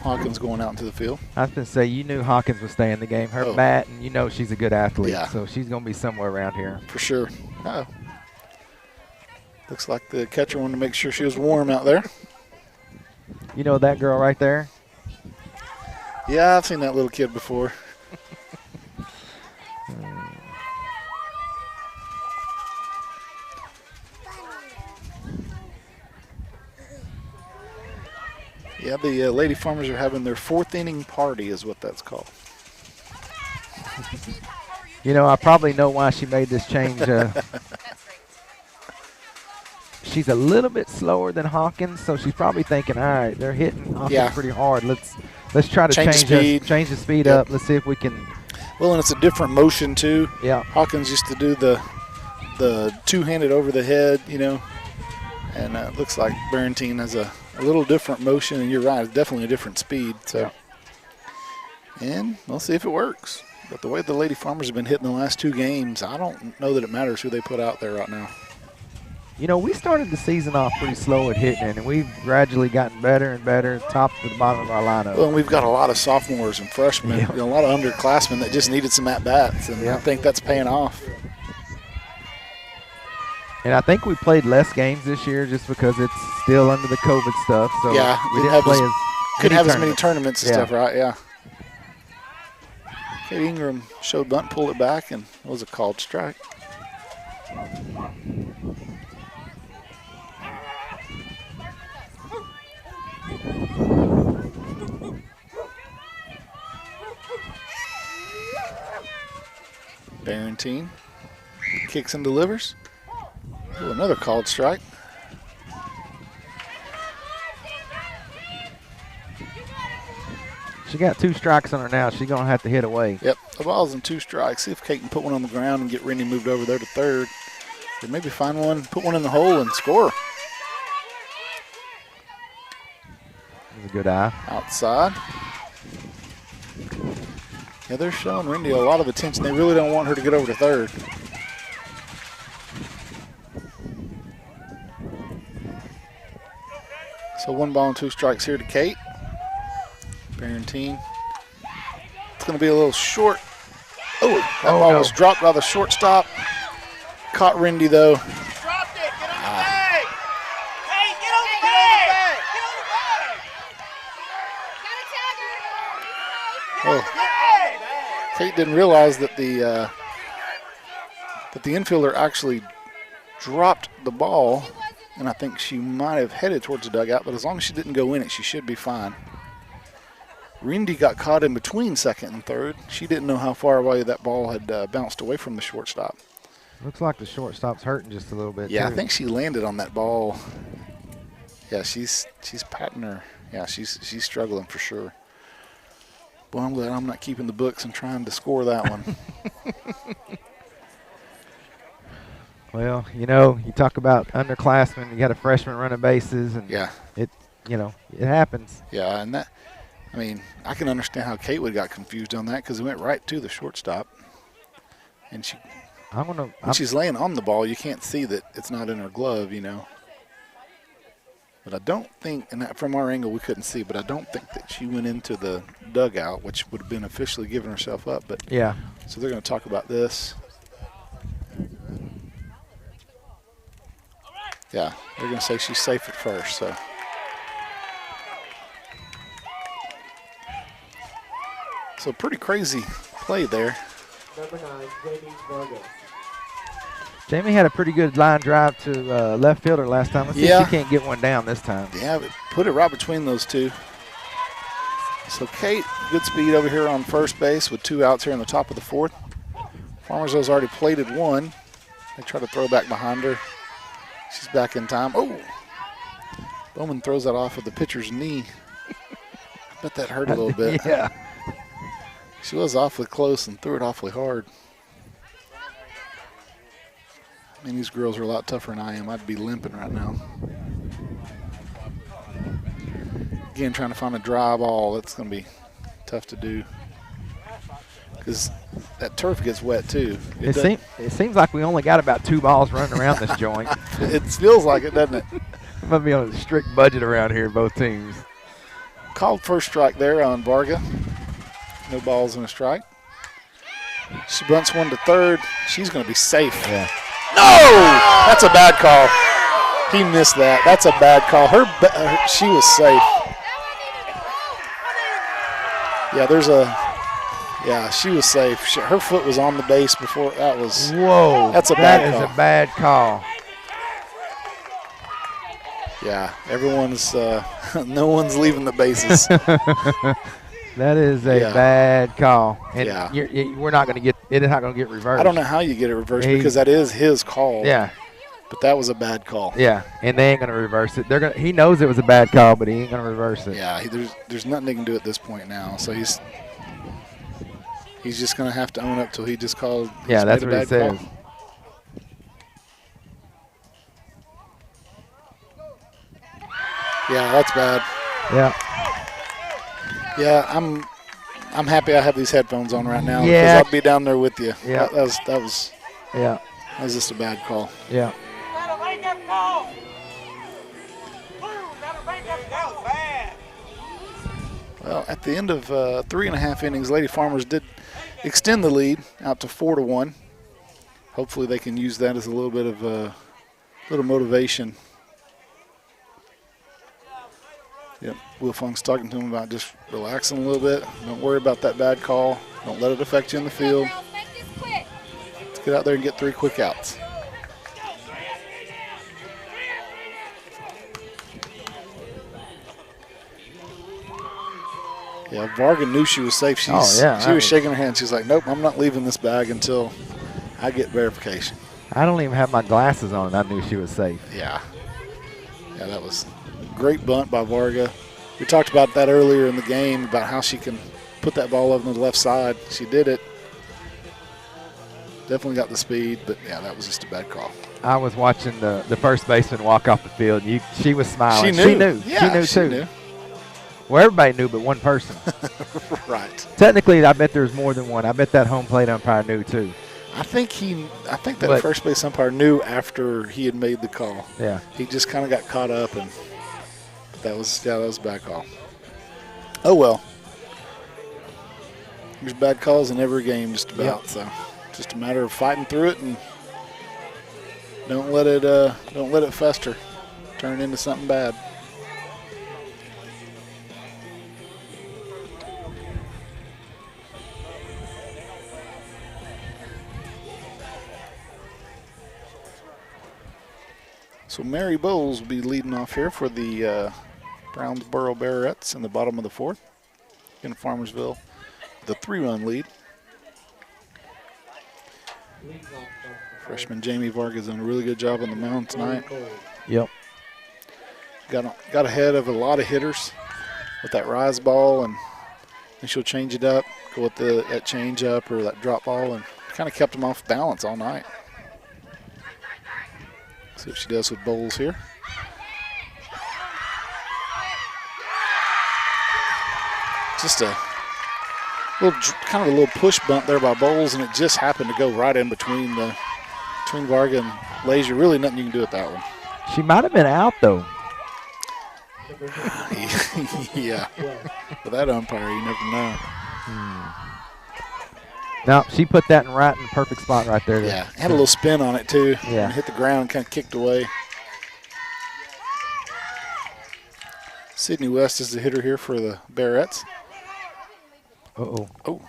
Hawkins going out into the field. I was going to say, you knew Hawkins would stay in the game. Her bat, and you know she's a good athlete, so she's going to be somewhere around here. For sure. Uh-oh. Looks like the catcher wanted to make sure she was warm out there. You know that girl right there? Yeah, I've seen that little kid before. Yeah, the Lady Farmers are having their 4th inning party is what that's called. You know, I probably know why she made this change. She's a little bit slower than Hawkins, so she's probably thinking, all right, they're hitting Hawkins pretty hard. Let's try to change the speed up. Let's see if we can Well, and it's a different motion too. Yeah. Hawkins used to do the two-handed over the head, you know, and it looks like Barentine has a little different motion, and you're right, it's definitely a different speed. So, and we'll see if it works. But the way the Lady Farmers have been hitting the last 2 games, I don't know that it matters who they put out there right now. You know, we started the season off pretty slow at hitting, and we've gradually gotten better and better, top to the bottom of our lineup. Well, and we've got a lot of sophomores and freshmen, you know, a lot of underclassmen that just needed some at-bats, and I think that's paying off. And I think we played less games this year just because it's still under the COVID stuff. So yeah, we didn't play couldn't have as many tournaments and stuff, right? Yeah. Kate Ingram showed bunt, pulled it back, and it was a called strike. Barentine kicks and delivers. Ooh, another called strike. She got 2 strikes on her now. She's going to have to hit away. Yep, the ball's in 2 strikes. See if Kate can put one on the ground and get Rennie moved over there to third. Or maybe find one, put one in the hole and score. That's a good eye. Outside. Yeah, they're showing Rennie a lot of attention. They really don't want her to get over to third. So 1 ball and 2 strikes here to Kate. Barentine. It's going to be a little short. Oh, that ball was dropped by the shortstop. Caught Rennie though. Dropped it. Get on the bag. Hey, get on the bag. Get on the bag. Oh. Kate didn't realize that the infielder actually dropped the ball, and I think she might have headed towards the dugout, but as long as she didn't go in it, she should be fine. Rennie got caught in between second and third. She didn't know how far away that ball had bounced away from the shortstop. Looks like the shortstop's hurting just a little bit. Yeah, too. I think she landed on that ball. Yeah, she's patting her. Yeah, she's struggling for sure. Well, I'm glad I'm not keeping the books and trying to score that one. Well, you know, you talk about underclassmen. You got a freshman running bases, and it happens. Yeah, and that, I mean, I can understand how Kate would have got confused on that because it went right to the shortstop, and when she's laying on the ball, you can't see that it's not in her glove, you know. But I don't think, and that from our angle we couldn't see, but I don't think that she went into the dugout, which would have been officially giving herself up. But yeah. So they're going to talk about this. Yeah, they're going to say she's safe at first. So pretty crazy play there. Number 9, Jamie Vargas. Jamie had a pretty good line drive to left fielder last time. Let's see if she can't get one down this time. Yeah, but put it right between those two. So Kate, good speed over here on first base with 2 outs here in the top of the 4th. Farmersville's already plated 1. They try to throw back behind her. She's back in time. Oh! Bowman throws that off of the pitcher's knee. I bet that hurt a little bit. Yeah. She was awfully close and threw it awfully hard. I mean, these girls are a lot tougher than I am. I'd be limping right now. Again, trying to find a dry ball, that's going to be tough to do. Because that turf gets wet, too. It seems like we only got about 2 balls running around this joint. It feels like it, doesn't it? We might be on a strict budget around here, both teams. Called first strike there on Varga. No balls and a strike. She bunts one to third. She's going to be safe. Yeah. No! That's a bad call. He missed that. That's a bad call. She was safe. Yeah, she was safe. Her foot was on the base before. That's a bad call. That is a bad call. Yeah, everyone's, no one's leaving the bases. That is a bad call. And yeah. We're not going to get – it's not going to get reversed. I don't know how you get it reversed because that is his call. Yeah. But that was a bad call. Yeah, and they ain't going to reverse it. He knows it was a bad call, but he ain't going to reverse it. Yeah, there's nothing they can do at this point now. So He's just going to have to own up till he just called. Yeah, that's made what a he bad says. call. Yeah, that's bad. Yeah. Yeah, I'm happy I have these headphones on right now because Yeah. I'll be down there with you. Yeah. That was Yeah. just a bad call. Yeah. That'll make them call. That'll make them call. That was bad. Well, at the end of 3.5 innings, Lady Farmers did extend the lead out to 4-1. Hopefully they can use that as a little bit of little motivation. Yep, Will Funk's talking to him about just relaxing a little bit. Don't worry about that bad call. Don't let it affect you in the field. Let's get out there and get 3 quick outs. Yeah, Varga knew she was safe. She was shaking her hand. She's like, nope, I'm not leaving this bag until I get verification. I don't even have my glasses on, and I knew she was safe. Yeah. Yeah, that was a great bunt by Varga. We talked about that earlier in the game, about how she can put that ball over the left side. She did it. Definitely got the speed, but, yeah, that was just a bad call. I was watching the first baseman walk off the field. She was smiling. She knew. She knew. Yeah, she knew, too. Knew. Well, everybody knew but one person. Right. Technically, I bet there's more than one. I bet that home plate umpire knew, too. I think that first base umpire knew after he had made the call. Yeah. He just kind of got caught up, and that was a bad call. Oh, well. There's bad calls in every game just about, Yep. so just a matter of fighting through it and don't let it fester, turn into something bad. So Mary Bowles will be leading off here for the Brownsboro Bearettes in the bottom of the 4th. In Farmersville, the 3-run lead. Freshman Jamie Vargas done a really good job on the mound tonight. Yep. Got ahead of a lot of hitters with that rise ball, and then she'll change it up, go with that change up or that drop ball, and kind of kept them off balance all night. See what she does with Bowles here. Just a little push bunt there by Bowles, and it just happened to go right in between Varga and Lazier. Really nothing you can do with that one. She might have been out, though. Yeah. With that umpire, you never know. No, she put that in the perfect spot right there. Yeah, had a little spin on it too. Yeah. Hit the ground and kind of kicked away. Sydney West is the hitter here for the Bearettes. Uh-oh. Oh.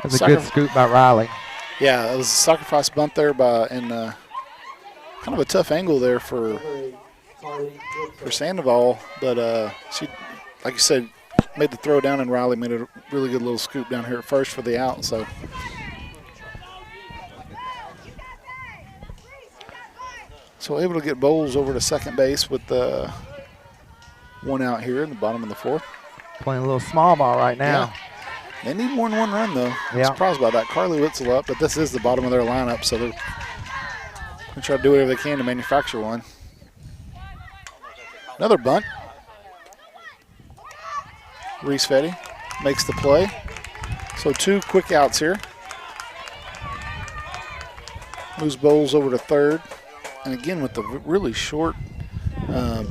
That's a good scoop by Riley. Yeah, it was a sacrifice bunt there and kind of a tough angle there for Sandoval, but she, like you said, made the throw down, and Riley made a really good little scoop down here at first for the out. So able to get Bowles over to second base with one out here in the bottom of the 4th. Playing a little small ball right now. Yeah. They need more than one run, though. I'm Yeah. surprised by that. Carly Witzel up, but this is the bottom of their lineup, so they're going to try to do whatever they can to manufacture one. Another bunt. Reese Fetty makes the play. So 2 quick outs here. Moves Bowles over to third. And again, with the really short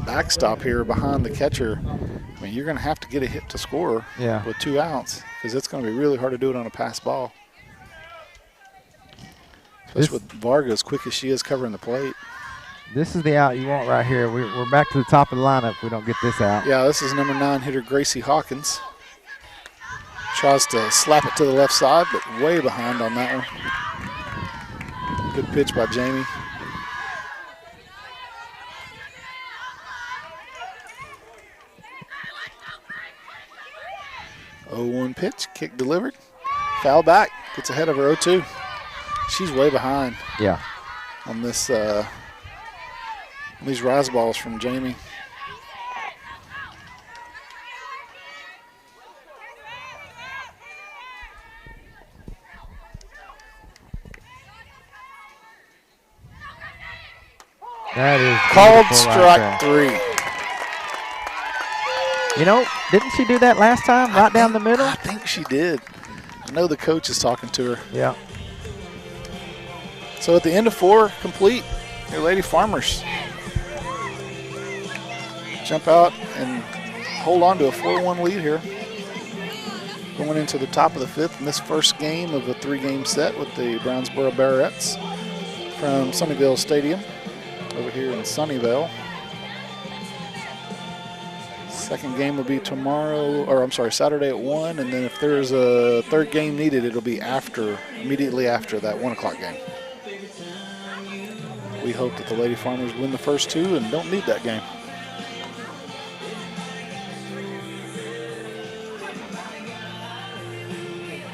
backstop here behind the catcher, I mean, you're going to have to get a hit to score with 2 outs, because it's going to be really hard to do it on a pass ball. Especially with Varga as quick as she is covering the plate. This is the out you want right here. We're back to the top of the lineup if we don't get this out. Yeah, this is number 9 hitter Gracie Hawkins. Tries to slap it to the left side, but way behind on that one. Good pitch by Jamie. Oh, 1 pitch, kick delivered. Foul back, gets ahead of her 0-2. She's way behind. Yeah. On this, these rise balls from Jamie. That is Called beautiful strike right 3. You know, didn't she do that last time, right down the middle? I think she did. I know the coach is talking to her. Yeah. So at the end of 4 complete, your Lady Farmers jump out and hold on to a 4-1 lead here. Going into the top of the 5th in this first game of a 3-game set with the Brownsboro Bearettes from Sunnyvale Stadium over here in Sunnyvale. Second game will be Saturday at 1, and then if there's a third game needed, it'll be immediately after that 1 o'clock game. We hope that the Lady Farmers win the first 2 and don't need that game.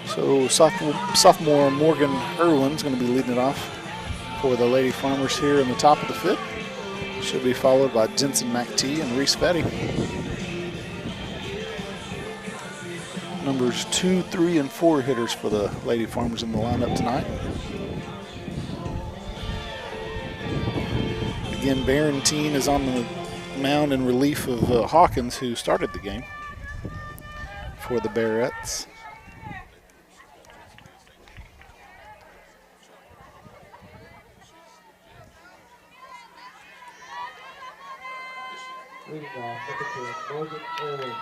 So sophomore Morgan Irwin's going to be leading it off for the Lady Farmers here in the top of the 5th. Should be followed by Jensen McT and Reese Fetty. Numbers 2, 3, and 4 hitters for the Lady Farmers in the lineup tonight. Again, Barentine is on the mound in relief of Hawkins, who started the game for the Bearettes. Leading off, number 10, Morgan Irwin.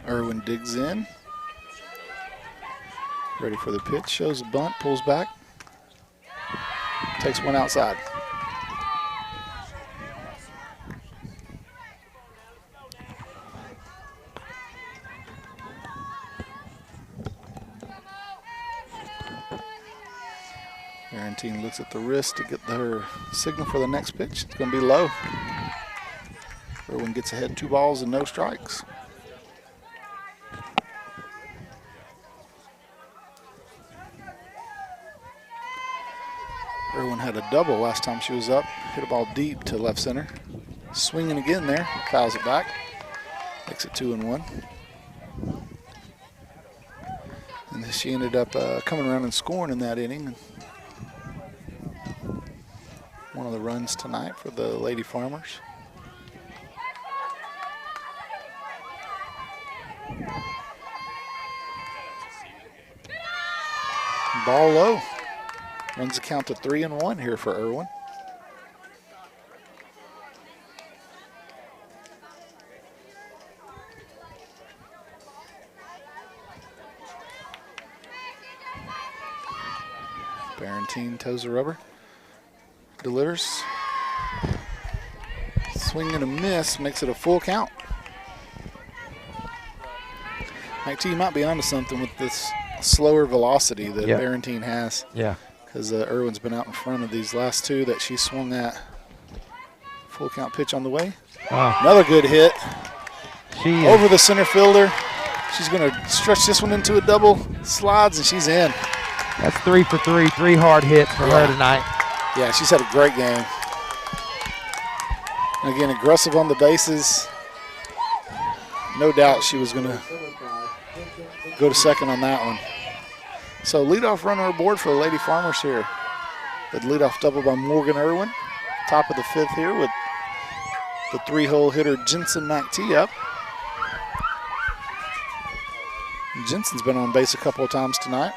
Irwin digs in. Ready for the pitch, shows a bunt, pulls back. Takes one outside. Barentine looks at the wrist to get her signal for the next pitch. It's going to be low. Irwin gets ahead, 2 balls and no strikes. Irwin had a double last time she was up. Hit a ball deep to left center. Swinging again there, fouls it back. Makes it 2-1. And then she ended up coming around and scoring in that inning. One of the runs tonight for the Lady Farmers. Ball low. Runs the count to 3-1 here for Irwin. Barentine toes the rubber. Delivers. Swing and a miss makes it a full count. McT might be onto something with this slower velocity that Barentine has. Yeah. Because Irwin's been out in front of these last 2 that she swung at. Full count pitch on the way. Another good hit. Over the center fielder. She's going to stretch this one into a double. Slides, and she's in. That's 3 for 3. 3 hard hits for her tonight. Yeah, she's had a great game. Again, aggressive on the bases. No doubt she was going to go to second on that one. So leadoff runner aboard for the Lady Farmers here. The leadoff double by Morgan Irwin. Top of the 5th here with the 3-hole hitter Jensen McT up. Jensen's been on base a couple of times tonight.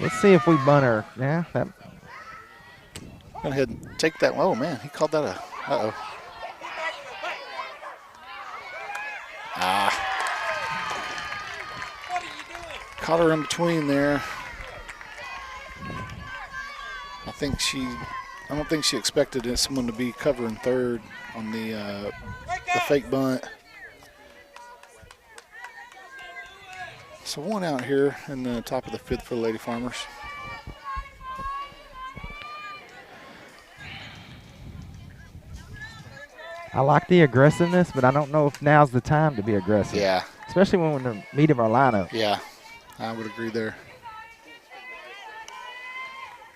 Let's see if we bunt her. Yeah. Go ahead and take that. Oh, man, he called that a uh-oh. Caught her in between there. I don't think she expected someone to be covering third on the fake bunt. So 1 out here in the top of the 5th for the Lady Farmers. I like the aggressiveness, but I don't know if now's the time to be aggressive. Yeah. Especially when we're in the meat of our lineup. Yeah, I would agree there.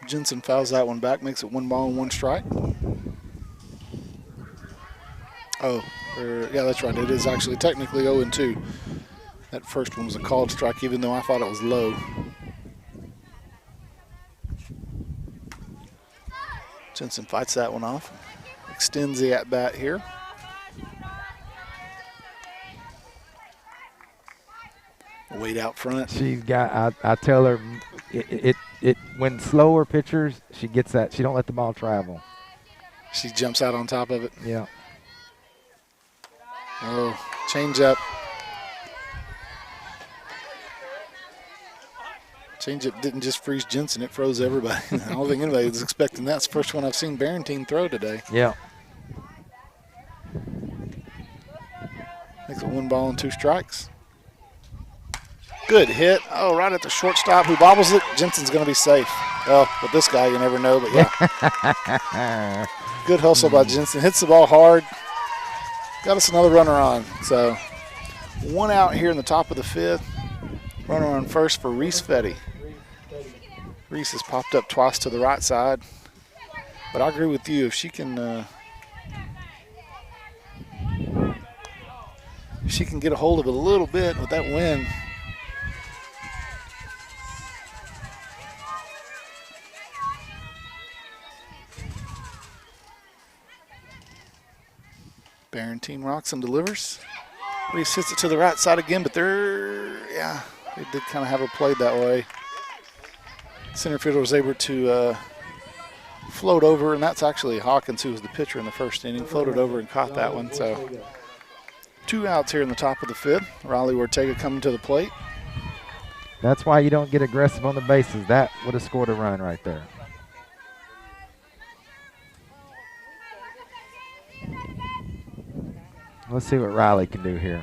Jensen fouls that one back, makes it 1 ball and 1 strike. Yeah, that's right. It is actually technically 0-2. That first one was a called strike, even though I thought it was low. Jensen fights that one off. Extends the at-bat here. Wait out front. She's got, I tell her, when slower pitchers, she gets that. She don't let the ball travel. She jumps out on top of it. Yeah. Oh, change up. Change-up didn't just freeze Jensen, it froze everybody. I don't think anybody was expecting that. It's the first one I've seen Barentine throw today. Yeah. Makes it 1 ball and 2 strikes. Good hit. Oh, right at the shortstop who bobbles it. Jensen's going to be safe. Well, with this guy, you never know, but yeah. Good hustle by Jensen. Hits the ball hard. Got us another runner on. So 1 out here in the top of the 5th. Runner on first for Reese Fetty. Reese has popped up twice to the right side. But I agree with you. If she can get a hold of it a little bit with that wind. Barentine rocks and delivers. Reese hits it to the right side again, but they did kind of have her played that way. Center fielder was able to float over, and that's actually Hawkins, who was the pitcher in the first inning, floated over and caught that one. So 2 outs here in the top of the 5th. Riley Ortega coming to the plate. That's why you don't get aggressive on the bases. That would have scored a run right there. Let's see what Riley can do here.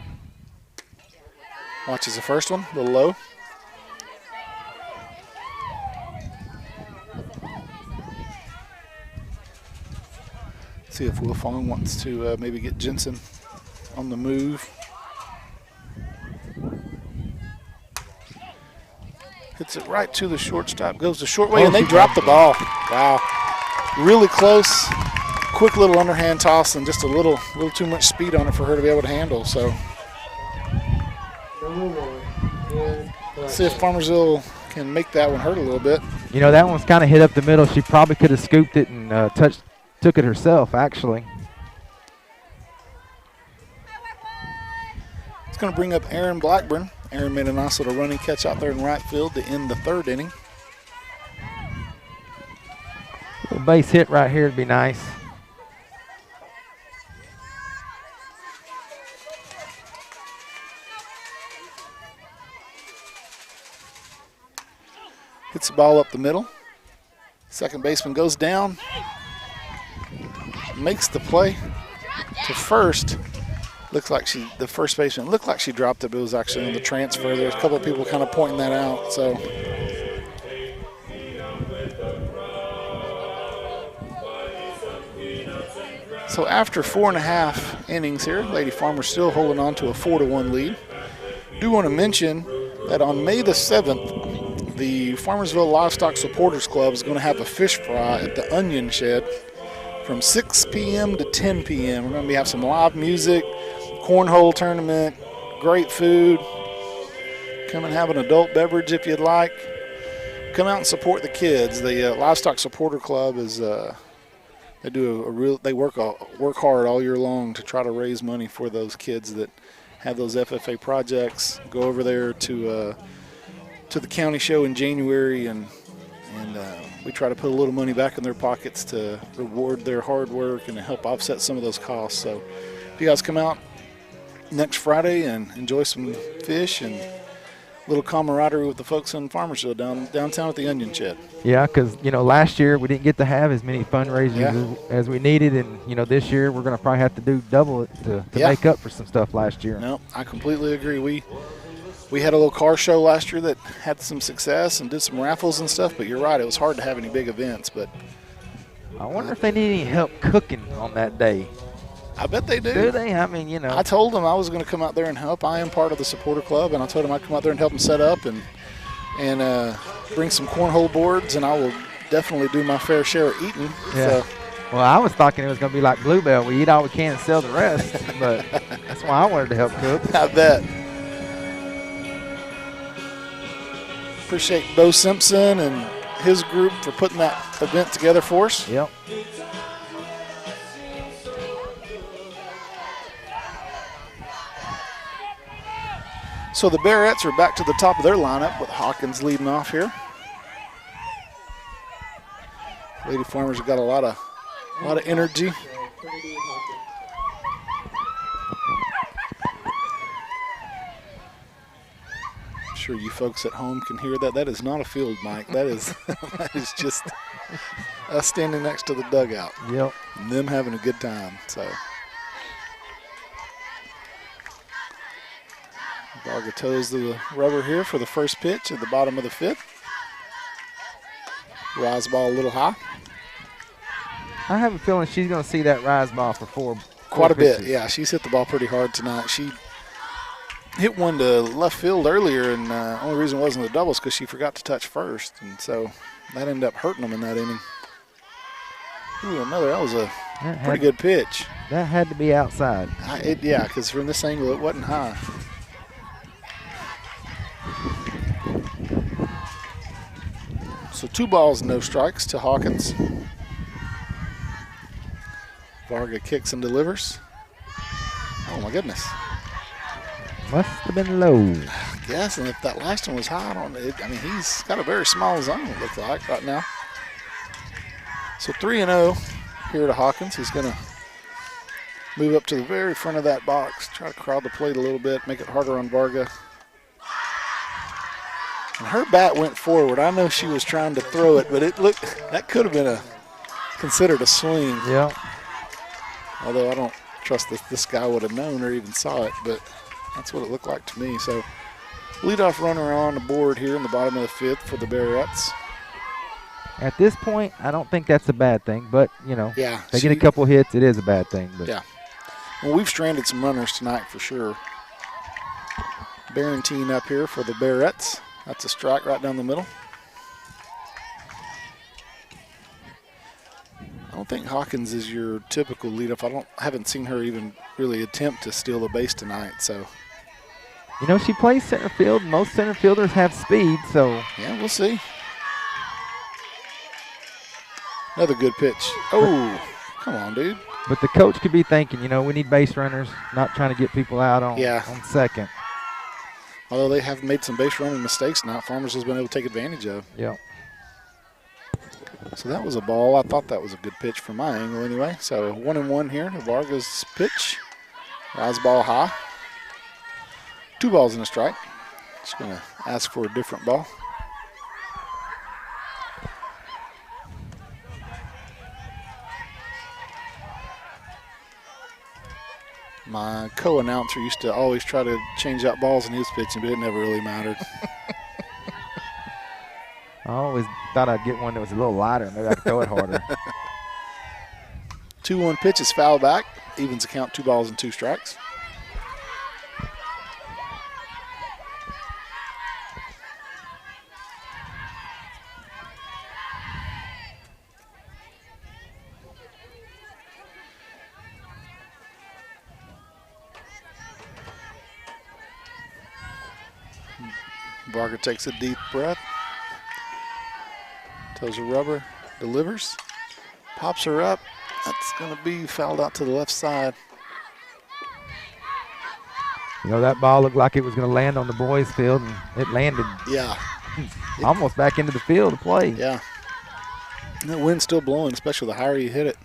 Watches the first one, a little low. See if Wilfong wants to maybe get Jensen on the move. Hits it right to the shortstop, goes the short way, and they drop the ball. Wow. Really close. Quick little underhand toss and just a little too much speed on it for her to be able to handle. So let's see if Farmersville can make that one hurt a little bit. You know, that one's kind of hit up the middle. She probably could have scooped it and took it herself, actually. It's going to bring up Aaron Blackburn. Aaron made a nice little running catch out there in right field to end the 3rd inning. A base hit right here would be nice. Hits the ball up the middle. Second baseman goes down. Makes the play to first. Looks like the first baseman looked like she dropped it, but it was actually on the transfer. There's a couple of people kind of pointing that out. So after 4.5 innings here, Lady Farmer still holding on to a 4-1 lead. Do want to mention that on May the 7th, the Farmersville Livestock Supporters Club is going to have a fish fry at the Onion Shed from 6 p.m. to 10 p.m. We're going to have some live music, cornhole tournament, great food. Come and have an adult beverage if you'd like. Come out and support the kids. The Livestock Supporter Club is they work hard all year long to try to raise money for those kids that have those FFA projects. Go over there to the county show in January and we try to put a little money back in their pockets to reward their hard work and to help offset some of those costs. So if you guys come out next Friday and enjoy some fish and a little camaraderie with the folks in Farmersville downtown at the Onion Shed. Yeah, because, last year we didn't get to have as many fundraisers as we needed. And, this year we're going to probably have to do double it to make up for some stuff last year. No, I completely agree. We had a little car show last year that had some success and did some raffles and stuff, but you're right, it was hard to have any big events. But I wonder if they need any help cooking on that day. I bet they do. Do they? I mean, I told them I was going to come out there and help. I am part of the supporter club, and I told them I'd come out there and help them set up and bring some cornhole boards, and I will definitely do my fair share of eating. Yeah. So. Well, I was thinking it was going to be like Bluebell. We eat all we can and sell the rest, but that's why I wanted to help cook. I bet. Appreciate Bo Simpson and his group for putting that event together for us. Yep. So the Bearettes are back to the top of their lineup with Hawkins leading off here. Lady Farmers have got a lot of energy. I'm sure you folks at home can hear that. That is not a field mic. That is that is just us standing next to the dugout. Yep. And them having a good time. So Varga toes the rubber here for the first pitch at the bottom of the fifth. Rise ball a little high. I have a feeling she's going to see that rise ball for four Quite a bit, pitches. yeah. She's hit the ball pretty hard tonight. She hit one to left field earlier, and the only reason it wasn't the doubles because she forgot to touch first, and so that ended up hurting them in that inning. Ooh, that was a pretty good pitch. That had to be outside. Yeah, because from this angle it wasn't high. So 2 balls, no strikes to Hawkins. Varga kicks and delivers. Oh my goodness. Must have been low. Yes, and if that last one was high, I don't know. I mean, he's got a very small zone, it looks like, right now. So 3-0 here to Hawkins. He's going to move up to the very front of that box, try to crowd the plate a little bit, make it harder on Varga. And her bat went forward. I know she was trying to throw it, but it looked, that could have been considered a swing. Yeah. Although I don't trust that this guy would have known or even saw it, but that's what it looked like to me. So leadoff runner on the board here in the bottom of the fifth for the Bearettes. At this point, I don't think that's a bad thing, but, you know, Yeah, they get a couple hits, it is a bad thing. But yeah. Well, we've stranded some runners tonight for sure. Barentine up here for the Bearettes. That's a strike right down the middle. I don't think Hawkins is your typical leadoff. I haven't seen her even really attempt to steal the base tonight. So, you know, she plays center field. Most center fielders have speed, so. Yeah, we'll see. Another good pitch. Oh, come on, dude. But the coach could be thinking, you know, we need base runners, not trying to get people out on second. Although they have made some base running mistakes now, Farmers has been able to take advantage of. Yeah. So that was a ball. I thought that was a good pitch from my angle anyway. So 1-1 here to Varga's pitch. Rise ball high. 2 balls and a strike. Just going to ask for a different ball. My co-announcer used to always try to change out balls in his pitching, but it never really mattered. I always thought I'd get one that was a little lighter. Maybe I could throw it harder. 2-1 pitch is foul back. Evens the count, 2 balls and 2 strikes. Varga takes a deep breath. Toes a rubber, delivers, pops her up. That's going to be fouled out to the left side. You know, that ball looked like it was going to land on the boys' field, and it landed almost back into the field to play. Yeah. And the wind's still blowing, especially the higher you hit it.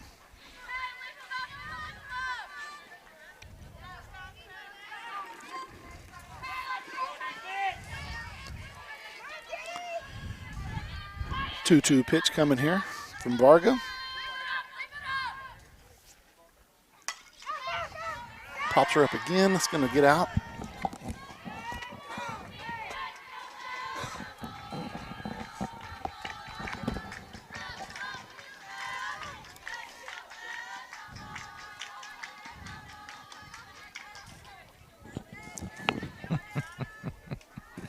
Two-two pitch coming here from Varga. Pops her up again. It's going to get out.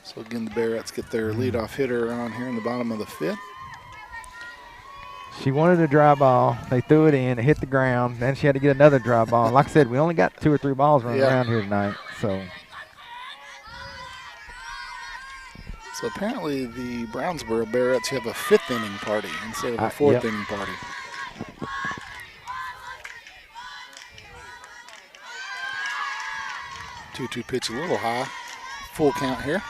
So again, the Bearettes get their leadoff hitter on here in the bottom of the fifth. She wanted a dry ball. They threw it in. It hit the ground. Then she had to get another dry ball. Like I said, we only got 2 or 3 balls running around here tonight. So So apparently the Brownsboro Bearettes have a 5th inning party instead of a 4th inning party. Two pitch a little high. Full count here.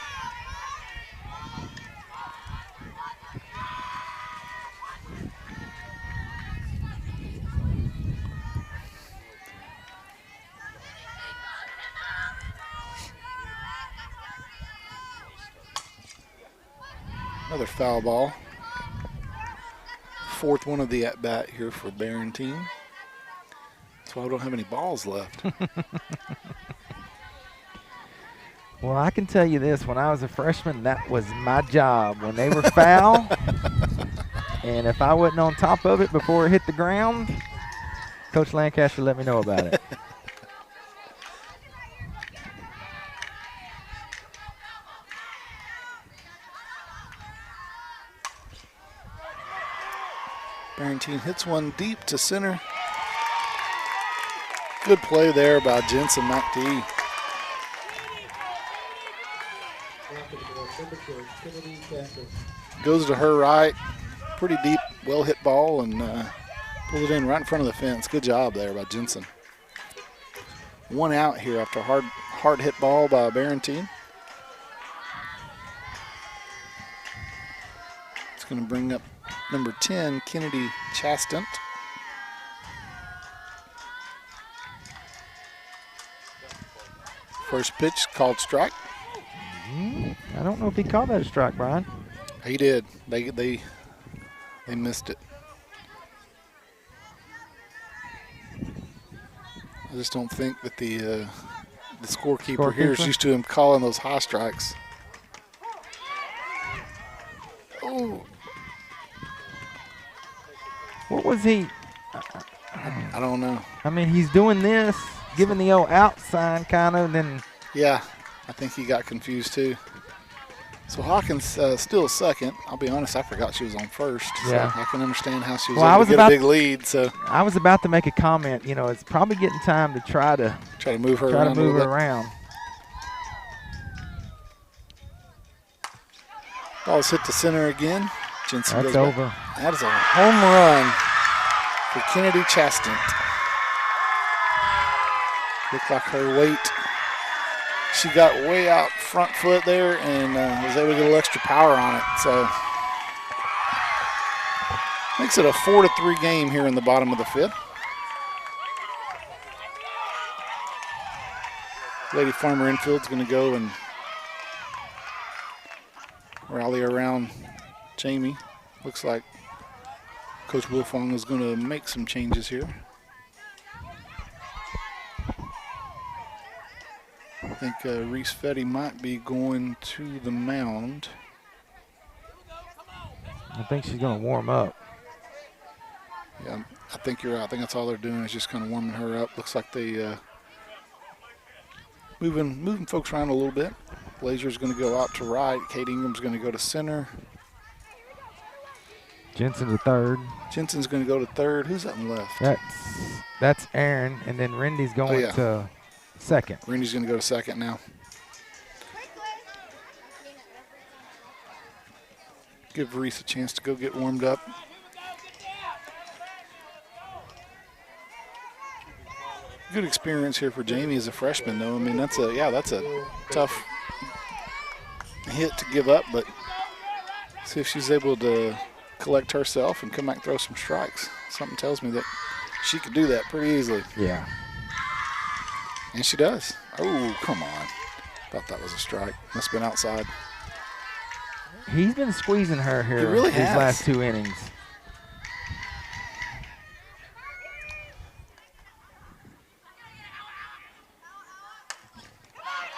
Another foul ball. 4th one of the at-bat here for Barron team. That's why we don't have any balls left. Well, I can tell you this. When I was a freshman, that was my job. When they were foul, and if I wasn't on top of it before it hit the ground, Coach Lancaster let me know about it. Barrington hits one deep to center. Good play there by Jensen McD. Goes to her right. Pretty deep, well hit ball, and pulls it in right in front of the fence. Good job there by Jensen. 1 out here after a hard hit ball by Barrington. It's going to bring up number 10, Kennedy Chastant. First pitch called strike. I don't know if he called that a strike, Brian. He did. They missed it. I just don't think that the scorekeeper here is used to him calling those high strikes. Oh. What was he? I don't know. I mean, he's doing this, giving the old out sign kind of, then. Yeah, I think he got confused too. So Hawkins still second. I'll be honest, I forgot she was on first. Yeah. So I can understand how she was able to get a big lead. So I was about to make a comment. You know, it's probably getting time to try to move her around. Ball's hit to center again. Jensen That's goes over. Back. That is a home run for Kennedy Chastant. Looked like her weight. She got way out front foot there and was able to get a little extra power on it. So makes it a 4-3 game here in the bottom of the 5th. Lady Farmer infield's going to go and rally around Jamie. Looks like Coach Wilfong is going to make some changes here. I think Reese Fetty might be going to the mound. I think she's going to warm up. Yeah, I think you're right. I think that's all they're doing is just kind of warming her up. Looks like they moving folks around a little bit. Blazer's going to go out to right. Kate Ingram's going to go to center. Jensen to third. Jensen's going to go to third. Who's up and left? That's Aaron, and then Rendy's going to second. Rendy's going to go to second now. Give Reese a chance to go get warmed up. Good experience here for Jamie as a freshman, though. I mean, that's a tough hit to give up, but see if she's able to collect herself and come back and throw some strikes. Something tells me that she could do that pretty easily. Yeah. And she does. Oh, come on. Thought that was a strike. Must have been outside. He's been squeezing her here really these last 2 innings.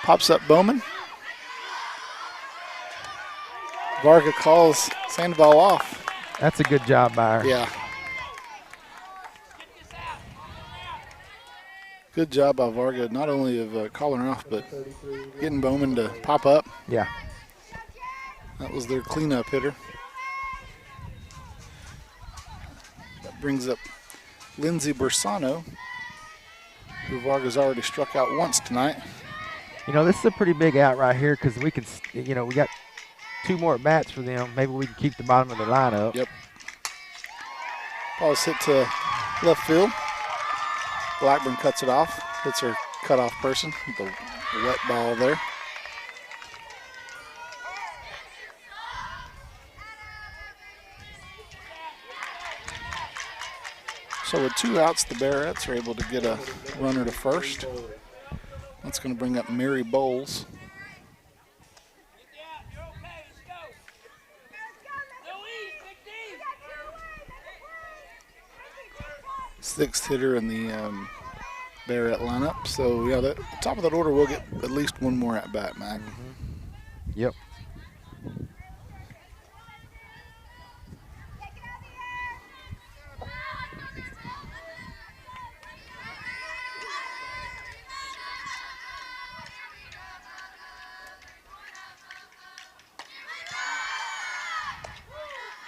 Pops up Bowman. Varga calls Sandoval off. That's a good job by her. Yeah. Good job by Varga, not only of calling her off, but getting Bowman to pop up. Yeah. That was their cleanup hitter. That brings up Lindsay Bersano, who Varga's already struck out once tonight. You know, this is a pretty big out right here because we can, you know, we got 2 more at bats for them, maybe we can keep the bottom of the lineup. Yep. Ball's hit to left field. Blackburn cuts it off. Hits her cutoff person with the wet ball there. So with 2 outs, the Bearettes are able to get a runner to first. That's going to bring up Mary Bowles. Sixth hitter in the Bearette lineup. So, yeah, the top of that order will get at least 1 more at bat, Mac. Yep.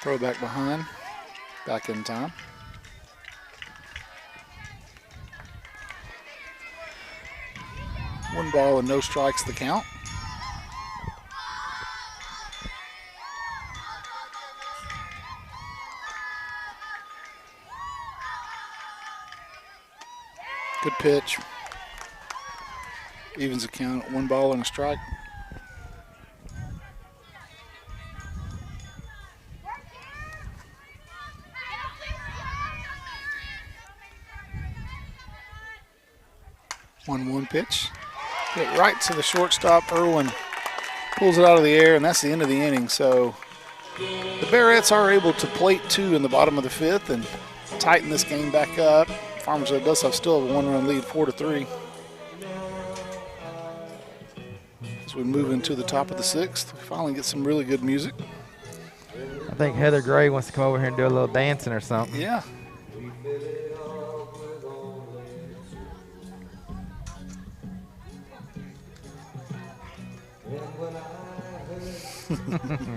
Throw back behind. Back in time. One ball and no strikes the count. Good pitch. Evens the count at 1 ball and a strike. One pitch. Hit right to the shortstop. Irwin pulls it out of the air, and that's the end of the inning. So the Bearettes are able to plate 2 in the bottom of the 5th and tighten this game back up. Farmersville does have still have a 1-run lead, 4-3. As we move into the top of the 6th, we finally get some really good music. I think Heather Gray wants to come over here and do a little dancing or something. Yeah.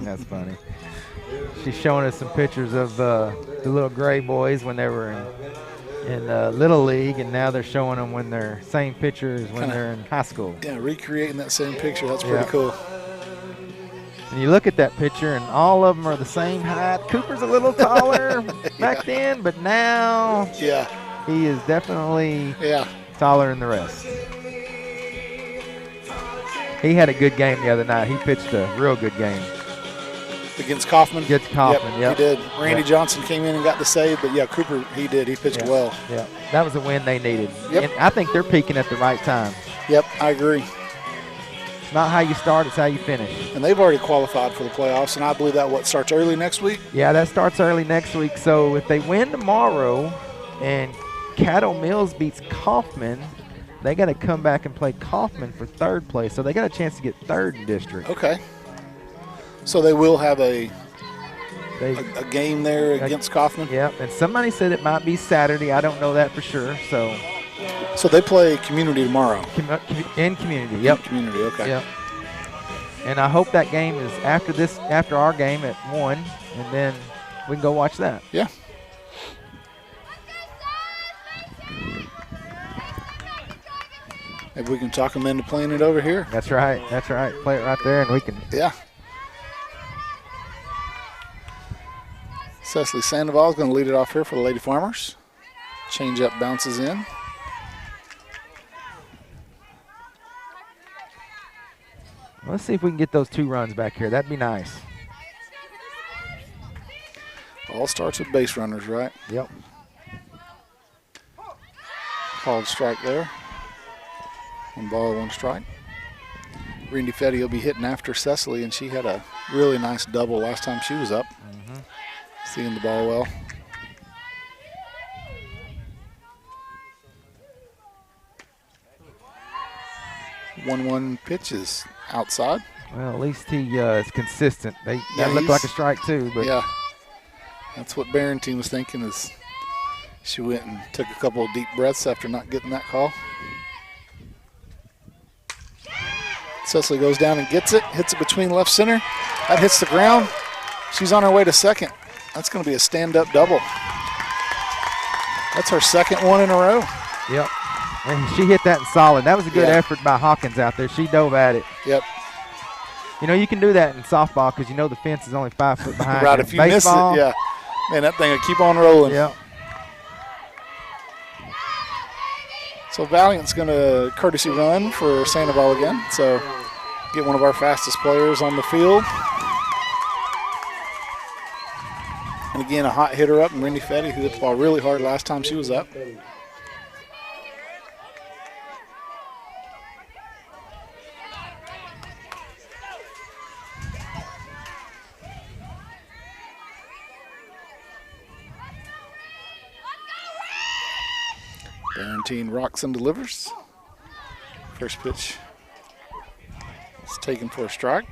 That's funny. She's showing us some pictures of the little Gray boys when they were in Little League, and now they're showing them when they're same pictures when they're in high school. Yeah, recreating that same picture. That's pretty cool. And you look at that picture, and all of them are the same height. Cooper's a little taller back then, but now he is definitely taller than the rest. He had a good game the other night. He pitched a real good game. Against Kaufman? Against Kaufman, He did. Randy Johnson came in and got the save, but, Cooper, he did. He pitched well. Yeah, that was a win they needed. Yep. And I think they're peaking at the right time. Yep, I agree. It's not how you start, it's how you finish. And they've already qualified for the playoffs, and I believe that, starts early next week? Yeah, that starts early next week. So if they win tomorrow and Caddo Mills beats Kaufman, they got to come back and play Kaufman for 3rd place. So they got a chance to get 3rd in district. Okay. So they will have a game there against Kaufman? Yep, and somebody said it might be Saturday. I don't know that for sure. So they play community tomorrow? In community, yep. In community, okay. Yep. And I hope that game is after our game at 1, and then we can go watch that. Yeah. Maybe we can talk them into playing it over here. That's right. Play it right there, and we can. Yeah. Cecily Sandoval is going to lead it off here for the Lady Farmers. Change-up bounces in. Let's see if we can get those 2 runs back here. That'd be nice. All starts with base runners, right? Yep. Called strike there. 1 ball, 1 strike. Randy Fetty will be hitting after Cecily, and she had a really nice double last time she was up. Seeing the ball well. One pitch is outside. Well, at least he is consistent. That looked like a strike too, but yeah, that's what Barrington was thinking. As she went and took a couple of deep breaths after not getting that call. Cecily goes down and gets it, hits it between left center. That hits the ground. She's on her way to 2nd. That's going to be a stand-up double. That's her 2nd one in a row. Yep. And she hit that in solid. That was a good effort by Hawkins out there. She dove at it. Yep. You know, you can do that in softball because you know the fence is only 5 foot behind Right, you. if you miss it, Baseball, yeah. Man, that thing will keep on rolling. Yeah. So Valiant's going to courtesy run for Sandoval again. So get one of our fastest players on the field. And again, a hot hitter up, and Randy Fetty, who hit the ball really hard last time she was up. Barentine rocks and delivers. First pitch is taken for a strike.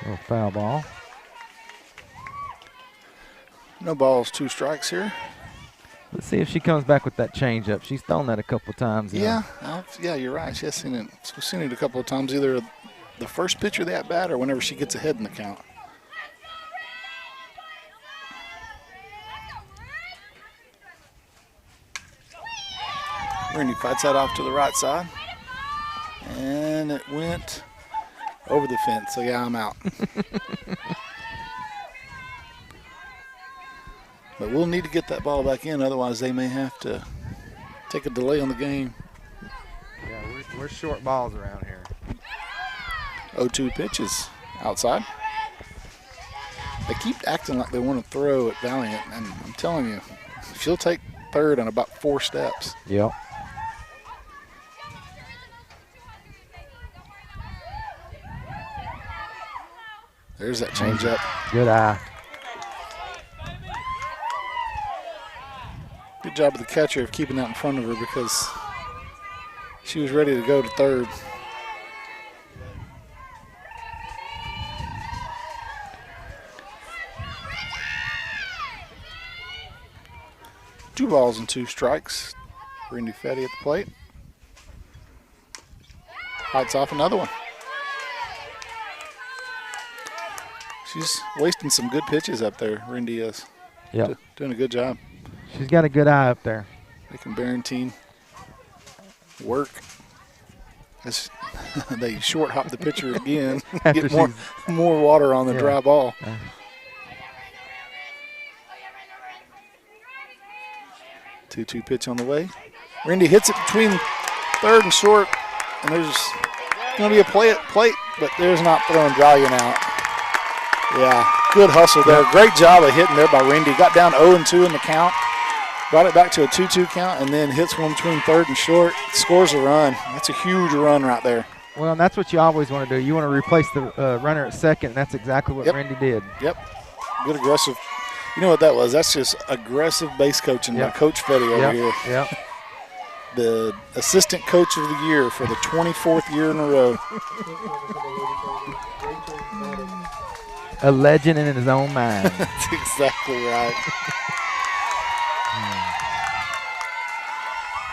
Little foul ball. No balls, 2 strikes here. Let's see if she comes back with that changeup. She's thrown that a couple of times. Yeah, yeah, you're right. She has seen it. We've seen it a couple of times, either the first pitch of that bat or whenever she gets ahead in the count. Randy fights that off to the right side, and it went over the fence. So yeah, I'm out. But we'll need to get that ball back in, otherwise they may have to take a delay on the game. Yeah, we're short balls around here. 0-2 pitches outside. They keep acting like they want to throw at Valiant, and I'm telling you, she'll take third in about 4 steps. Yep. There's that changeup. Good eye. Good job of the catcher of keeping that in front of her because she was ready to go to third. Two balls and 2 strikes. Randy Fetty at the plate. Lights off another one. She's wasting some good pitches up there, Randy is. Yep. Doing a good job. She's got a good eye up there. Making Barentine work as they short hop the pitcher again. Get more water on the dry ball. 2-2 pitch on the way. Randy hits it between third and short, and there's going to be a play at plate, but there's not throwing Valiant out. Yeah, good hustle there. Great job of hitting there by Randy. Got down 0-2 in the count. Brought it back to a 2-2 count, and then hits one between third and short. Scores a run. That's a huge run right there. Well, and that's what you always want to do. You want to replace the runner at second, and that's exactly what Randy did. Yep. Good aggressive. You know what that was? That's just aggressive base coaching by Coach Fetty over here. Yep. The assistant coach of the year for the 24th year in a row. A legend in his own mind. That's exactly right.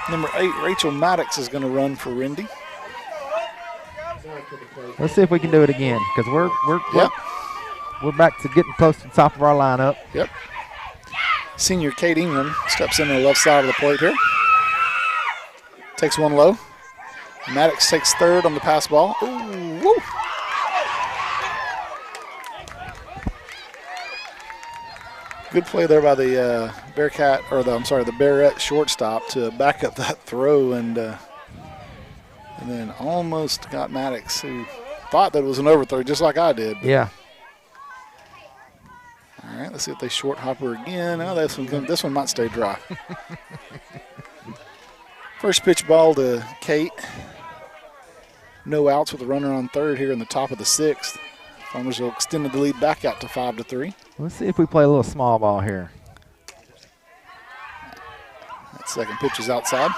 Number 8, Rachel Maddox, is going to run for Randy. Let's see if we can do it again, because we're back to getting close to the top of our lineup. Yep. Senior Kate Ingram steps in on the left side of the plate here. Takes one low. Maddox takes third on the pass ball. Ooh, woo. Good play there by the the Bearette shortstop to back up that throw, and then almost got Maddox, who thought that it was an overthrow, just like I did. Yeah. All right, let's see if they short hop her again. Oh, this one might stay dry. First pitch ball to Kate. No outs with a runner on third here in the top of the 6th. Farmersville extended the lead back out to 5-3. Let's see if we play a little small ball here. That second pitch is outside.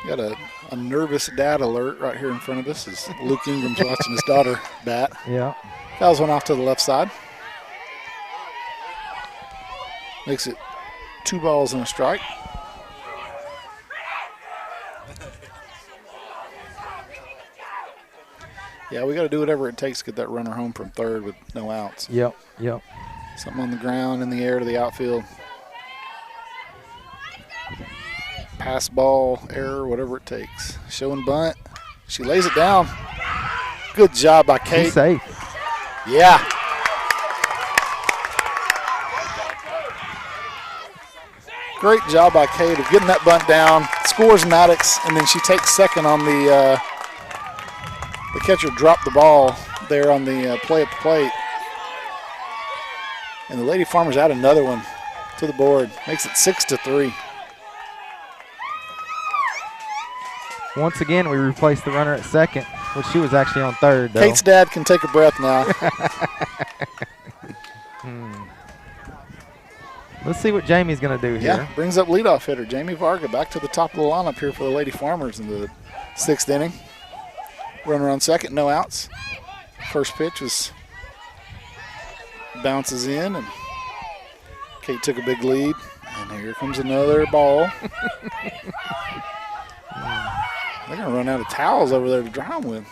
Got a nervous dad alert right here in front of us as Luke Ingram's watching his daughter bat. Yeah. Fouls one off to the left side. Makes it 2 balls and a strike. Yeah, we got to do whatever it takes to get that runner home from third with no outs. Yep. Something on the ground, in the air to the outfield. Pass, ball, error, whatever it takes. Show and bunt. She lays it down. Good job by Kate. She's safe. Yeah. Great job by Kate of getting that bunt down. Scores Maddox, and then she takes second on the catcher dropped the ball there on the play at the plate. And the Lady Farmers add another one to the board. Makes it 6-3. Once again, we replaced the runner at second, which she was actually on third, though. Kate's dad can take a breath now. Let's see what Jamie's going to do here. Yeah, brings up leadoff hitter Jamie Varga back to the top of the lineup here for the Lady Farmers in the 6th inning. Runner on second, no outs. First pitch was bounces in, and Kate took a big lead. And here comes another ball. They're going to run out of towels over there to dry them with.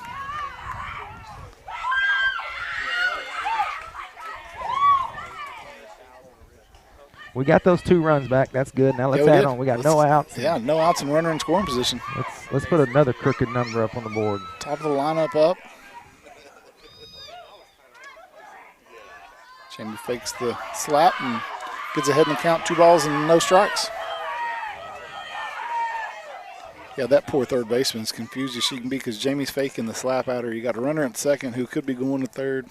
We got those 2 runs back. That's good. Now let's add on. We got no outs. Yeah, no outs and runner in scoring position. Let's put another crooked number up on the board. Top of the lineup up. Jamie fakes the slap and gets ahead in the count. 2 balls and no strikes. Yeah, that poor third baseman's confused as she can be because Jamie's faking the slap at her. You got a runner at second who could be going to third.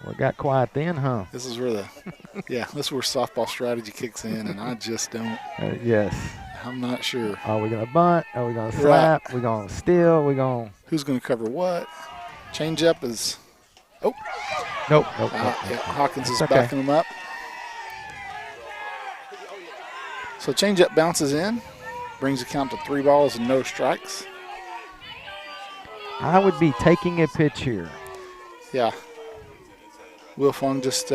Well, it got quiet then, huh? This is where this is where softball strategy kicks in, and I just don't. Yes. I'm not sure. Are we going to bunt? Are we going to slap? Right. We going to steal? We going? Who's going to cover what? Changeup is. Oh. Nope. Yeah, Hawkins is backing him up. So changeup bounces in, brings the count to 3 balls and no strikes. I would be taking a pitch here. Yeah. Wilfong just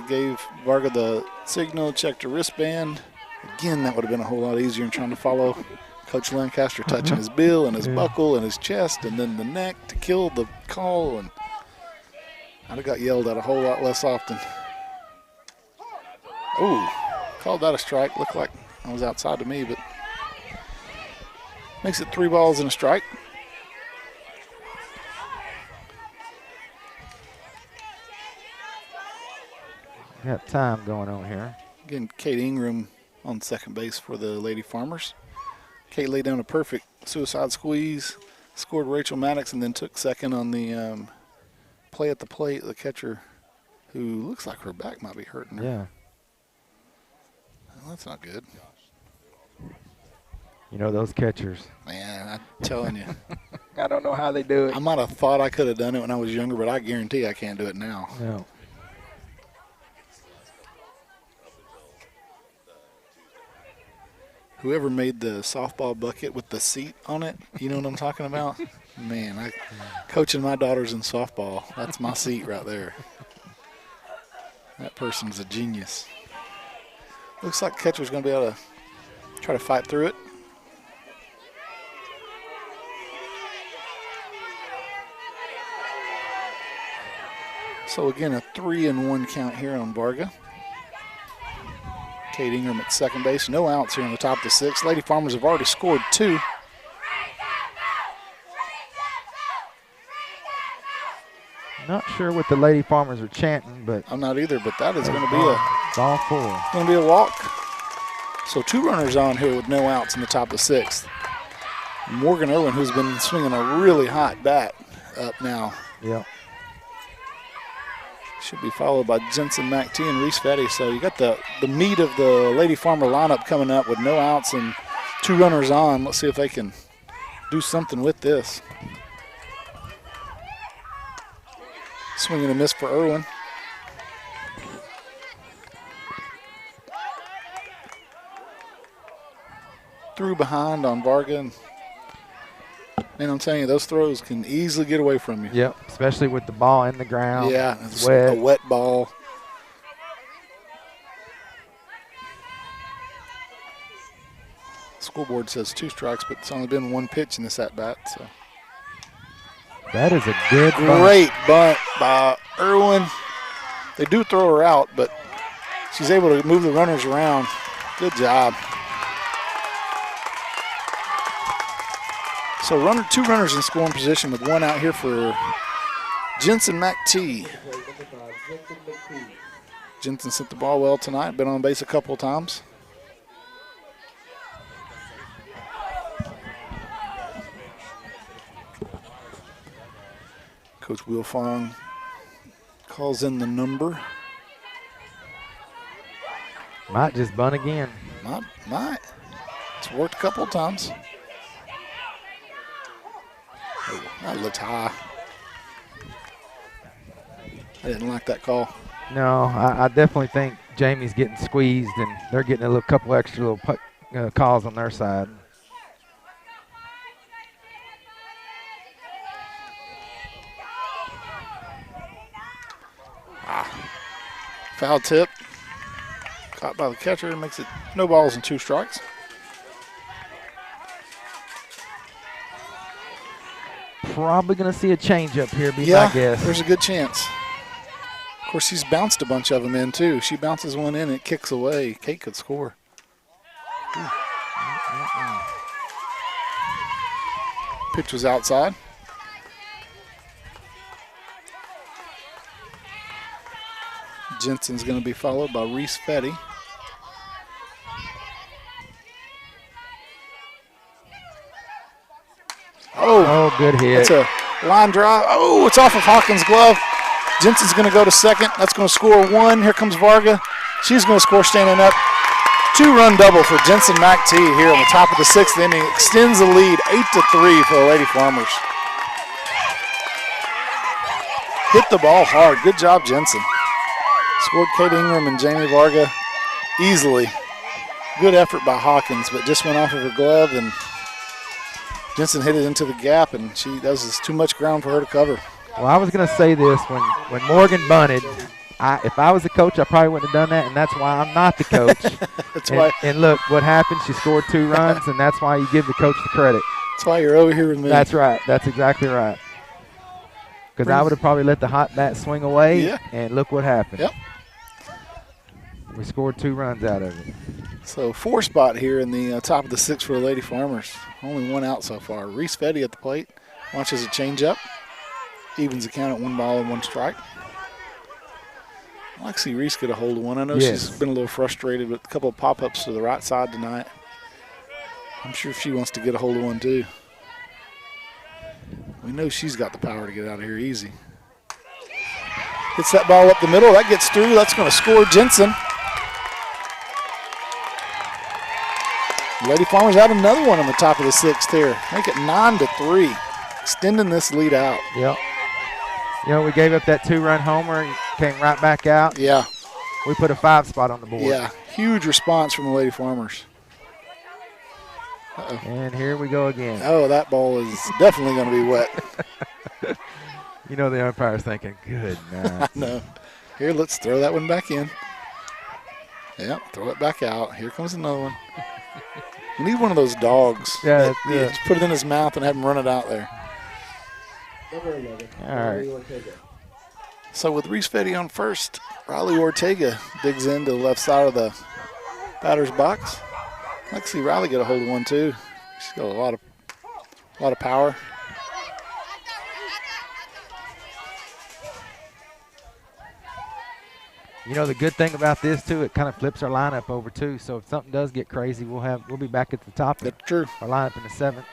gave Varga the signal, checked her wristband. Again, that would have been a whole lot easier in trying to follow Coach Lancaster touching his bill and his buckle and his chest and then the neck to kill the call. And I'd have got yelled at a whole lot less often. Ooh, called that a strike. Looked like I was outside to me, but makes it 3 balls and a strike. Got time going on here. Again, Kate Ingram on second base for the Lady Farmers. Kate laid down a perfect suicide squeeze, scored Rachel Maddox, and then took second on the play at the plate. The catcher, who looks like her back might be hurting her. Yeah. Well, that's not good. You know those catchers. Man, I'm telling you. I don't know how they do it. I might have thought I could have done it when I was younger, but I guarantee I can't do it now. No. Whoever made the softball bucket with the seat on it, you know what I'm talking about? Man, coaching my daughters in softball, that's my seat right there. That person's a genius. Looks like the catcher's going to be able to try to fight through it. So again, a 3-1 count here on Varga. Kate Ingram at second base. No outs here in the top of the 6th. Lady Farmers have already scored 2. Not sure what the Lady Farmers are chanting, but I'm not either. But that is going to be ball 4. Going to be a walk. So 2 runners on here with no outs in the top of the 6th. Morgan Irwin, who's been swinging a really hot bat, up now. Yeah. Should be followed by Jensen McT and Reese Fetty. So you got the meat of the Lady Farmer lineup coming up with no outs and 2 runners on. Let's see if they can do something with this. Swing and a miss for Irwin. Threw behind on Varga. Man, I'm telling you, those throws can easily get away from you. Yep, especially with the ball in the ground. Yeah, it's wet. A wet ball. Scoreboard says 2 strikes, but it's only been 1 pitch in this at-bat. So. That is a good Great bunt by Irwin. They do throw her out, but she's able to move the runners around. Good job. So 2 runners in scoring position with 1 out here for Jensen McT. Jensen sent the ball well tonight. Been on base a couple of times. Coach Wilfong calls in the number. Might just bunt again. Might. It's worked a couple of times. Oh, that looked high. I didn't like that call. No, I definitely think Jamie's getting squeezed, and they're getting a couple extra little calls on their side. Foul tip. Caught by the catcher. Makes it no balls and 2 strikes. Probably going to see a changeup here, my guess. There's a good chance. Of course, she's bounced a bunch of them in, too. She bounces one in, it kicks away. Kate could score. Pitch was outside. Jensen's going to be followed by Reese Fetty. Oh, good hit. That's a line drive. Oh, it's off of Hawkins' glove. Jensen's going to go to second. That's going to score 1. Here comes Varga. She's going to score standing up. 2-run double for Jensen McT here on the top of the 6th inning. Extends the lead 8-3 for the Lady Farmers. Hit the ball hard. Good job, Jensen. Scored Kate Ingram and Jamie Varga easily. Good effort by Hawkins, but just went off of her glove, and Jensen hit it into the gap, and that was too much ground for her to cover. Well, I was going to say this. When Morgan bunted, if I was the coach, I probably wouldn't have done that, and that's why I'm not the coach. That's why. And look, what happened, she scored 2 runs, and that's why you give the coach the credit. That's why you're over here with me. That's right. That's exactly right. Because I would have probably let the hot bat swing away, and look what happened. Yep. We scored 2 runs out of it. So 4 spot here in the top of the 6th for the Lady Farmers. Only 1 out so far. Reese Fetty at the plate. Watches a changeup. Evens the count at 1 ball and 1 strike. I'd like to see Reese get a hold of one. I know she's been a little frustrated with a couple of pop-ups to the right side tonight. I'm sure she wants to get a hold of one too. We know she's got the power to get out of here easy. Hits that ball up the middle. That gets through. That's going to score Jensen. Lady Farmers out another one on the top of the 6th here. Make it 9-3. Extending this lead out. Yep. You know, we gave up that 2-run homer. Came right back out. Yeah. We put a 5 spot on the board. Yeah. Huge response from the Lady Farmers. Uh-oh. And here we go again. Oh, that ball is definitely going to be wet. You know the umpire's thinking, good night. No. Here, let's throw that one back in. Yep, throw it back out. Here comes another one. You need one of those dogs. Yeah. Just put it in his mouth and have him run it out there. All right. So with Reese Fetty on first, Riley Ortega digs into the left side of the batter's box. I'd like to see Riley get a hold of one too. She's got a lot of power. You know the good thing about this too, it kind of flips our lineup over too. So if something does get crazy, we'll be back at the top. That's true. Our lineup in the 7th.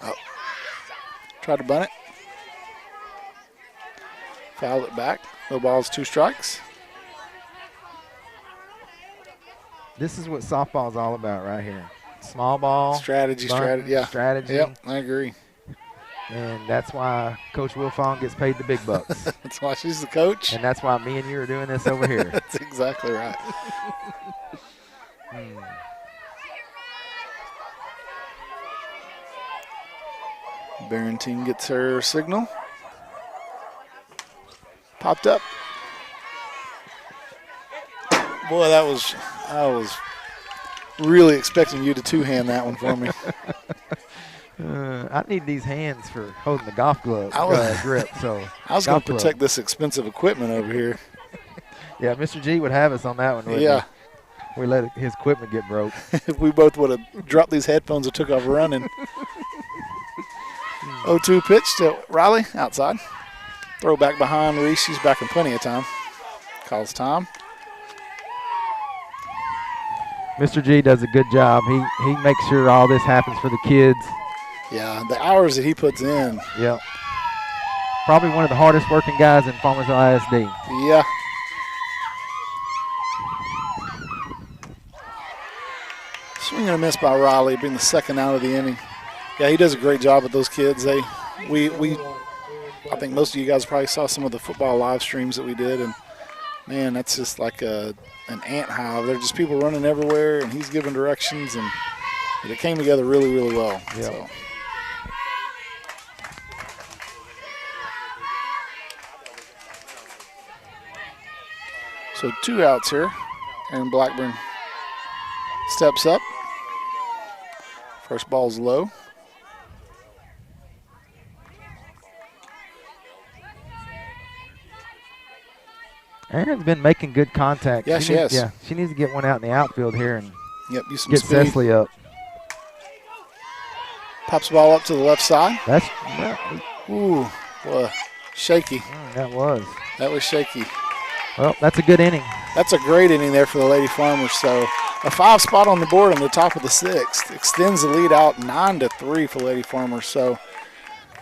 Oh. Tried to bunt it. Fouled it back. No balls, 2 strikes. This is what softball is all about right here. Small ball. Strategy. Yeah. Strategy. Yep, I agree. And that's why Coach Wilfong gets paid the big bucks. That's why she's the coach. And that's why me and you are doing this over here. That's exactly right. Barrington gets her signal. Popped up. Boy, I was really expecting you to two-hand that one for me. I need these hands for holding the golf glove grip. So I was going to protect this expensive equipment over here. Yeah, Mr. G would have us on that one. Yeah. We let his equipment get broke. If we both would have dropped these headphones and took off running. 0-2 pitch to Riley, outside. Throw back behind Reese. She's back in plenty of time. Calls time. Mr. G does a good job. He makes sure all this happens for the kids. Yeah, the hours that he puts in. Yep. Probably one of the hardest working guys in Farmersville ISD. Yeah. Swing and a miss by Riley, being the second out of the inning. Yeah, he does a great job with those kids. I think most of you guys probably saw some of the football live streams that we did, and man, that's just like an ant hive. They're just people running everywhere, and he's giving directions, and it came together really, really well. Yep. So 2 outs here. Aaron Blackburn steps up. First ball's low. Aaron's been making good contact. Yeah, she has. Yeah, she needs to get one out in the outfield here and use some get speed. Cecily up. Pops the ball up to the left side. That's ooh, boy, shaky. That was shaky. Well, that's a good inning. That's a great inning there for the Lady Farmers. So a 5 spot on the board on the top of the 6th extends the lead out 9-3 for Lady Farmers. So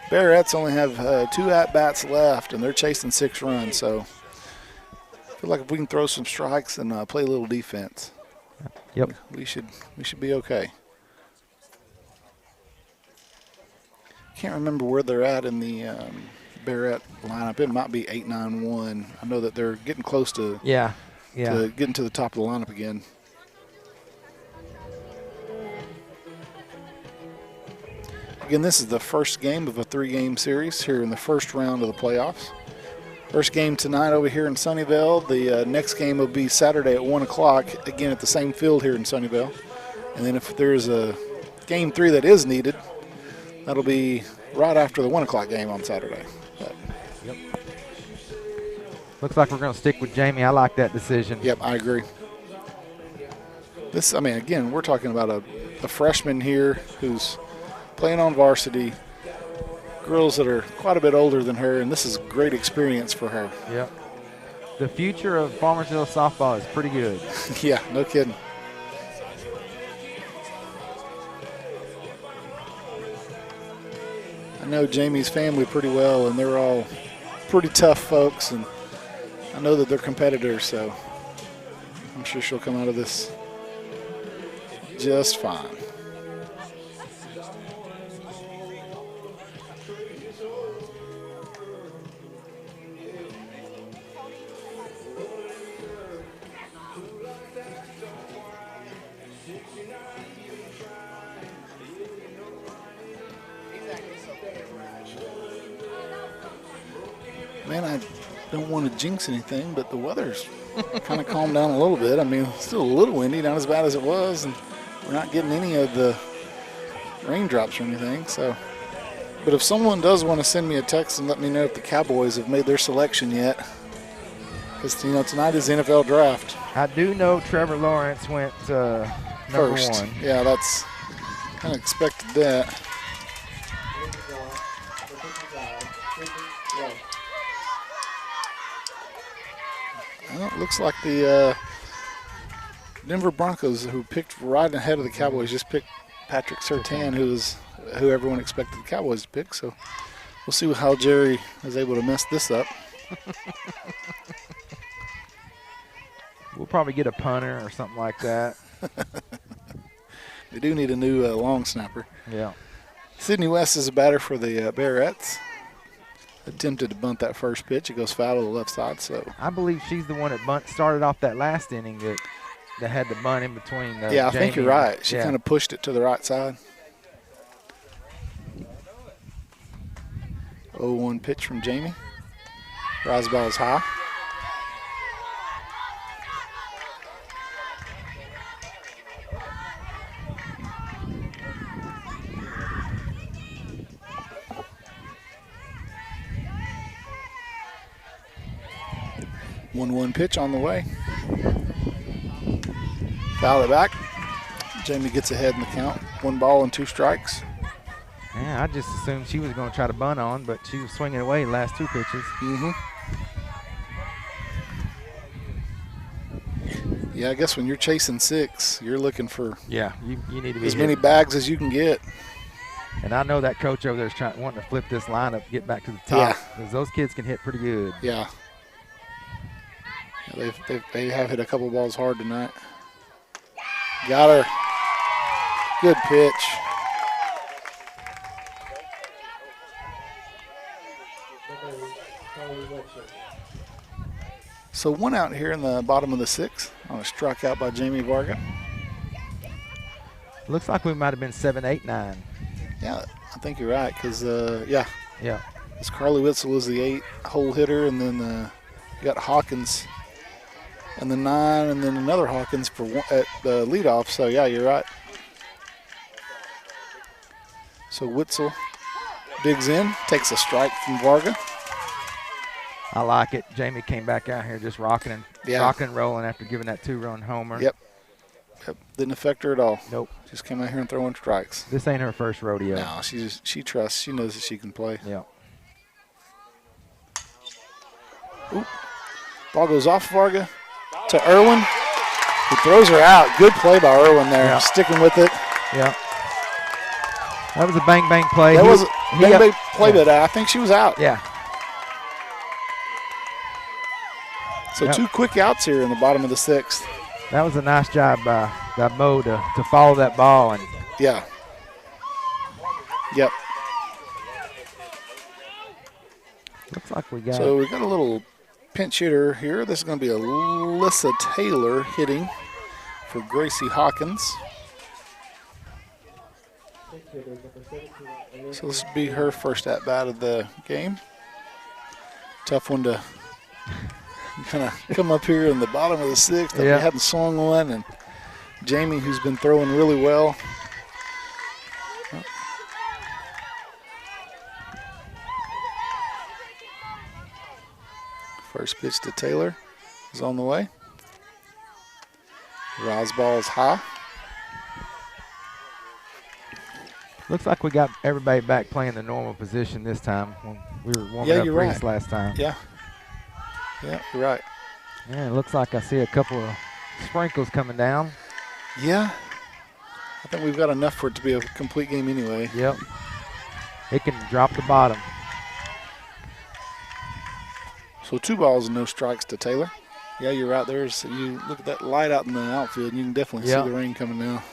Bearettes only have 2 at-bats left, and they're chasing 6 runs. So I feel like if we can throw some strikes and play a little defense, yep, we should be okay. Can't remember where they're at in the Bearette lineup. It might be 8-9-1. I know that they're getting close to to getting to the top of the lineup again. Again, this is the first game of a 3-game series here in the first round of the playoffs. First game tonight over here in Sunnyvale. The next game will be Saturday at 1 o'clock, again at the same field here in Sunnyvale. And then if there's a game 3 that is needed, that'll be right after the 1 o'clock game on Saturday. Yep. Looks like we're going to stick with Jamie. I like that decision. Yep, I agree. Again, we're talking about a freshman here who's playing on varsity, girls that are quite a bit older than her, and this is great experience for her. Yep. The future of Farmersville softball is pretty good. Yeah, no kidding. I know Jamie's family pretty well, and they're all pretty tough folks, and I know that they're competitors, so I'm sure she'll come out of this just fine. Man, I don't want to jinx anything, but the weather's kind of calmed down a little bit. I mean, it's still a little windy, not as bad as it was, and we're not getting any of the raindrops or anything. So, but if someone does want to send me a text and let me know if the Cowboys have made their selection yet, because tonight is the NFL draft. I do know Trevor Lawrence went number first. 1. Yeah, that's kind of expected that. Well, it looks like the Denver Broncos, who picked right ahead of the Cowboys, just picked Patrick Surtain, who everyone expected the Cowboys to pick. So we'll see how Jerry is able to mess this up. We'll probably get a punter or something like that. They do need a new long snapper. Yeah. Sydney West is a batter for the Bearettes. Attempted to bunt that first pitch. It goes foul to the left side. So I believe she's the one that started off that last inning that had the bunt in between. Yeah, I think you're right. She kind of pushed it to the right side. 0-1 pitch from Jamie. Rise ball is high. One pitch on the way. Foul it back. Jamie gets ahead in the count. 1 ball and 2 strikes. Yeah, I just assumed she was going to try to bunt on, but she was swinging away the last 2 pitches. Yeah, I guess when you're chasing 6, you're looking for you need to be as many bags as you can get. And I know that coach over there is wanting to flip this lineup, get back to the top, because those kids can hit pretty good. Yeah. They have hit a couple balls hard tonight. Got her. Good pitch. So 1 out here in the bottom of the 6th on a strikeout by Jamie Varga. Looks like we might have been 7, 8, 9. Yeah, I think you're right because, Yeah. This Carly Witzel is the 8-hole hitter, and then you got Hawkins and the 9, and then another Hawkins for at the leadoff. So, yeah, you're right. So Witzel digs in, takes a strike from Varga. I like it. Jamie came back out here just rocking and rolling after giving that 2-run homer. Yep. Didn't affect her at all. Nope. Just came out here and throwing strikes. This ain't her first rodeo. No, she trusts. She knows that she can play. Yeah. Oop. Ball goes off Varga to Irwin, who throws her out. Good play by Irwin there, sticking with it. Yeah. That was a bang-bang play. That was a bang-bang play, but I think she was out. Yeah. So 2 quick outs here in the bottom of the 6th. That was a nice job by Mo to follow that ball. And yeah. Yep. Looks like we got. So we got a little pinch hitter here. This is going to be Alyssa Taylor hitting for Gracie Hawkins. So this will be her first at-bat of the game. Tough one to kind of come up here in the bottom of the 6th. We hadn't swung one, and Jamie, who's been throwing really well. First pitch to Taylor is on the way. Rise ball is high. Looks like we got everybody back playing the normal position this time. When we were warming up Reese last time. Yeah. Yeah, you're right. Yeah, it looks like I see a couple of sprinkles coming down. Yeah. I think we've got enough for it to be a complete game anyway. Yep. It can drop the bottom. So 2 balls and no strikes to Taylor. Yeah, you're right. You look at that light out in the outfield, and you can definitely see the rain coming now.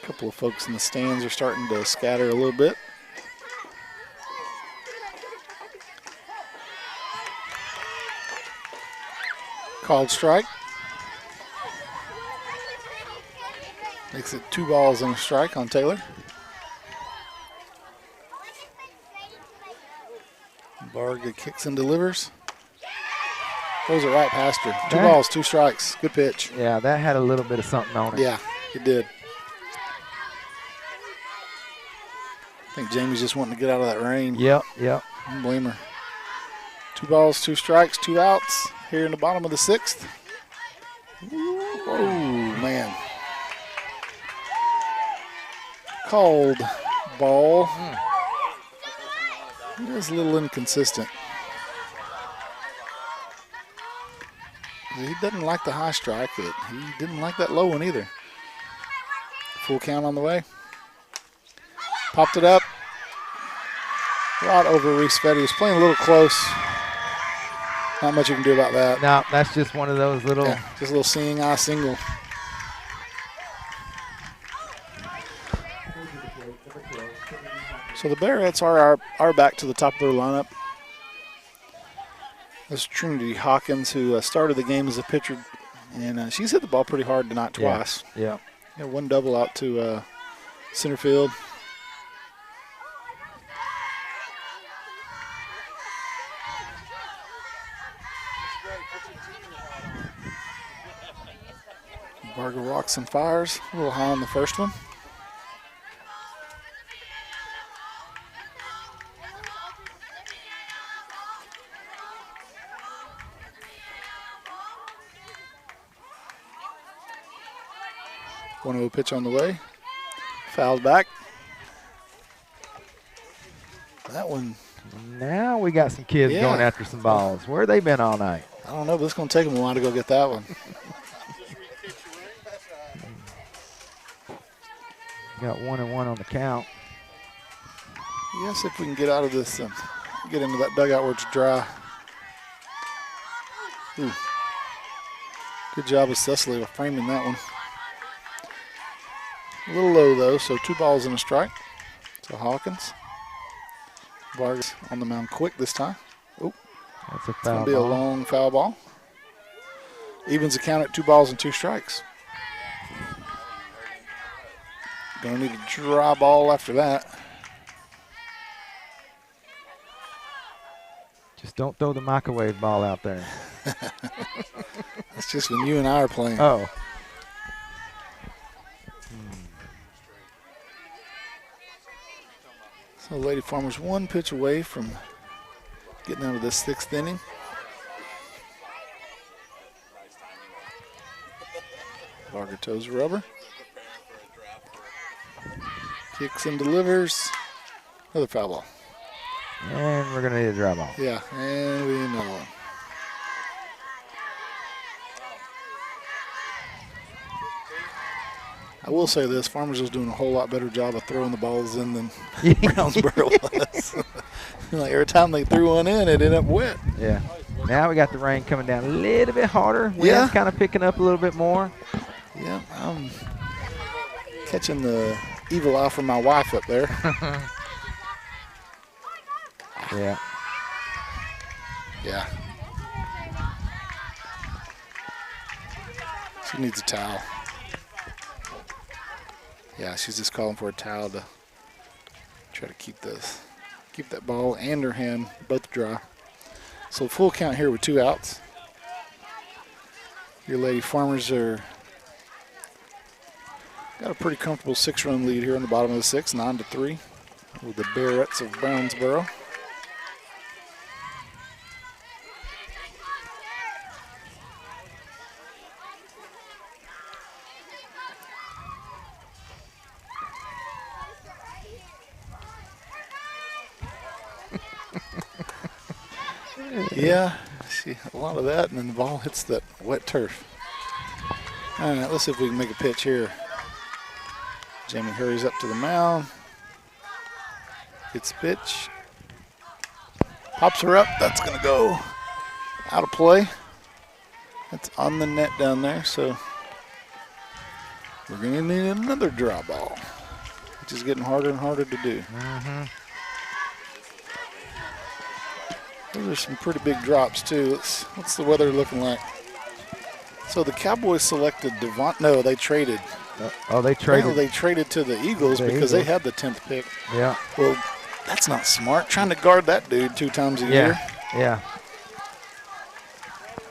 A couple of folks in the stands are starting to scatter a little bit. Called strike. Makes it 2 balls and a strike on Taylor. Varga kicks and delivers. Throws it right past her. 2 balls, 2 strikes. Good pitch. Yeah, that had a little bit of something on it. Yeah, it did. I think Jamie's just wanting to get out of that rain. Yep. I don't blame her. 2 balls, 2 strikes, 2 outs here in the bottom of the 6th. Whoa, man. Called ball. It is a little inconsistent. He doesn't like the high strike. He didn't like that low one either. Full count on the way. Popped it up. Right over Reese Fetty. He was playing a little close. Not much you can do about that. No, that's just one of those little. Yeah, just a little seeing eye single. So the Bearettes are back to the top of their lineup. This is Trinity Hawkins, who started the game as a pitcher And she's hit the ball pretty hard tonight twice. Yeah. Yeah, one double out to center field. Varga rocks and fires. A little high on the first one. One oh pitch on the way. Fouled back. That one. Now we got some kids Yeah. going after some balls. Where they been all night? I don't know, but it's going to take them a while to go get that one. Got 1-1 on the count. Yes, if we can get out of this and get into that dugout where it's dry. Ooh. Good job of Cecily of framing that one. A little low though, so 2 balls and a strike. So Hawkins. Vargas on the mound quick this time. Oh, That's a it's foul going to be a ball. long foul ball. Evens the count at 2 balls and 2 strikes. Going to need a dry ball after that. Just don't throw the microwave ball out there. That's just when you and I are playing. Oh. So Lady Farmer's 1 pitch away from getting out of this 6th inning. Varga toes rubber. Kicks and delivers. Another foul ball. And we're going to need a dry ball. Yeah, and we need another one. I will say this, Farmersville's doing a whole lot better job of throwing the balls in than Brownsboro was. Like every time they threw one in, it ended up wet. Yeah. Now we got the rain coming down a little bit harder. Wind's Yeah. kind of picking up a little bit more. Yeah, I'm catching the evil eye from my wife up there. Yeah. Yeah. She needs a towel. Yeah, she's just calling for a towel to try to keep that ball and her hand both dry. So full count here with 2 outs. Your Lady Farmers are got a pretty comfortable 6-run lead here in the bottom of the 6th, 9-3, with the Bearettes of Brownsboro. Yeah, see a lot of that, and then the ball hits that wet turf. All right, let's see if we can make a pitch here. Jamie hurries up to the mound. Gets the pitch. Pops her up. That's going to go out of play. That's on the net down there, so we're going to need another dry ball, which is getting harder and harder to do. Mm-hmm. Those are some pretty big drops, too. What's the weather looking like? So the Cowboys selected Devon. No, they traded. Oh, they traded. Apparently they traded to the Eagles because they had the 10th pick. Yeah. Well, that's not smart. Trying to guard that dude 2 times a year. Yeah.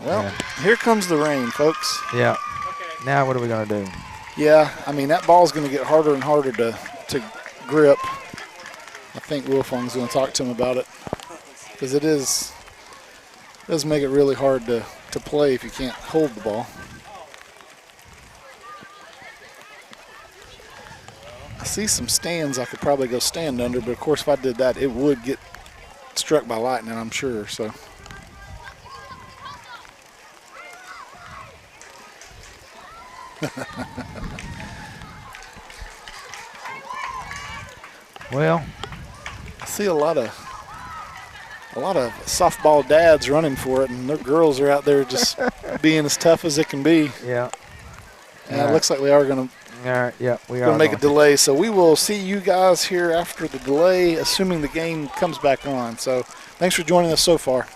Well, here comes the rain, folks. Yeah. Now what are we going to do? Yeah, I mean, that ball's going to get harder and harder to grip. I think Wilfong's going to talk to him about it because it does make it really hard to play if you can't hold the ball. I see some stands I could probably go stand under, but of course if I did that, it would get struck by lightning, I'm sure. So. Well, I see a lot of softball dads running for it, and their girls are out there just being as tough as it can be. yeah. And it looks like they are going to All right, yeah, we are going to make a going. delay. So we will see you guys here after the delay, assuming the game comes back on. So thanks for joining us so far.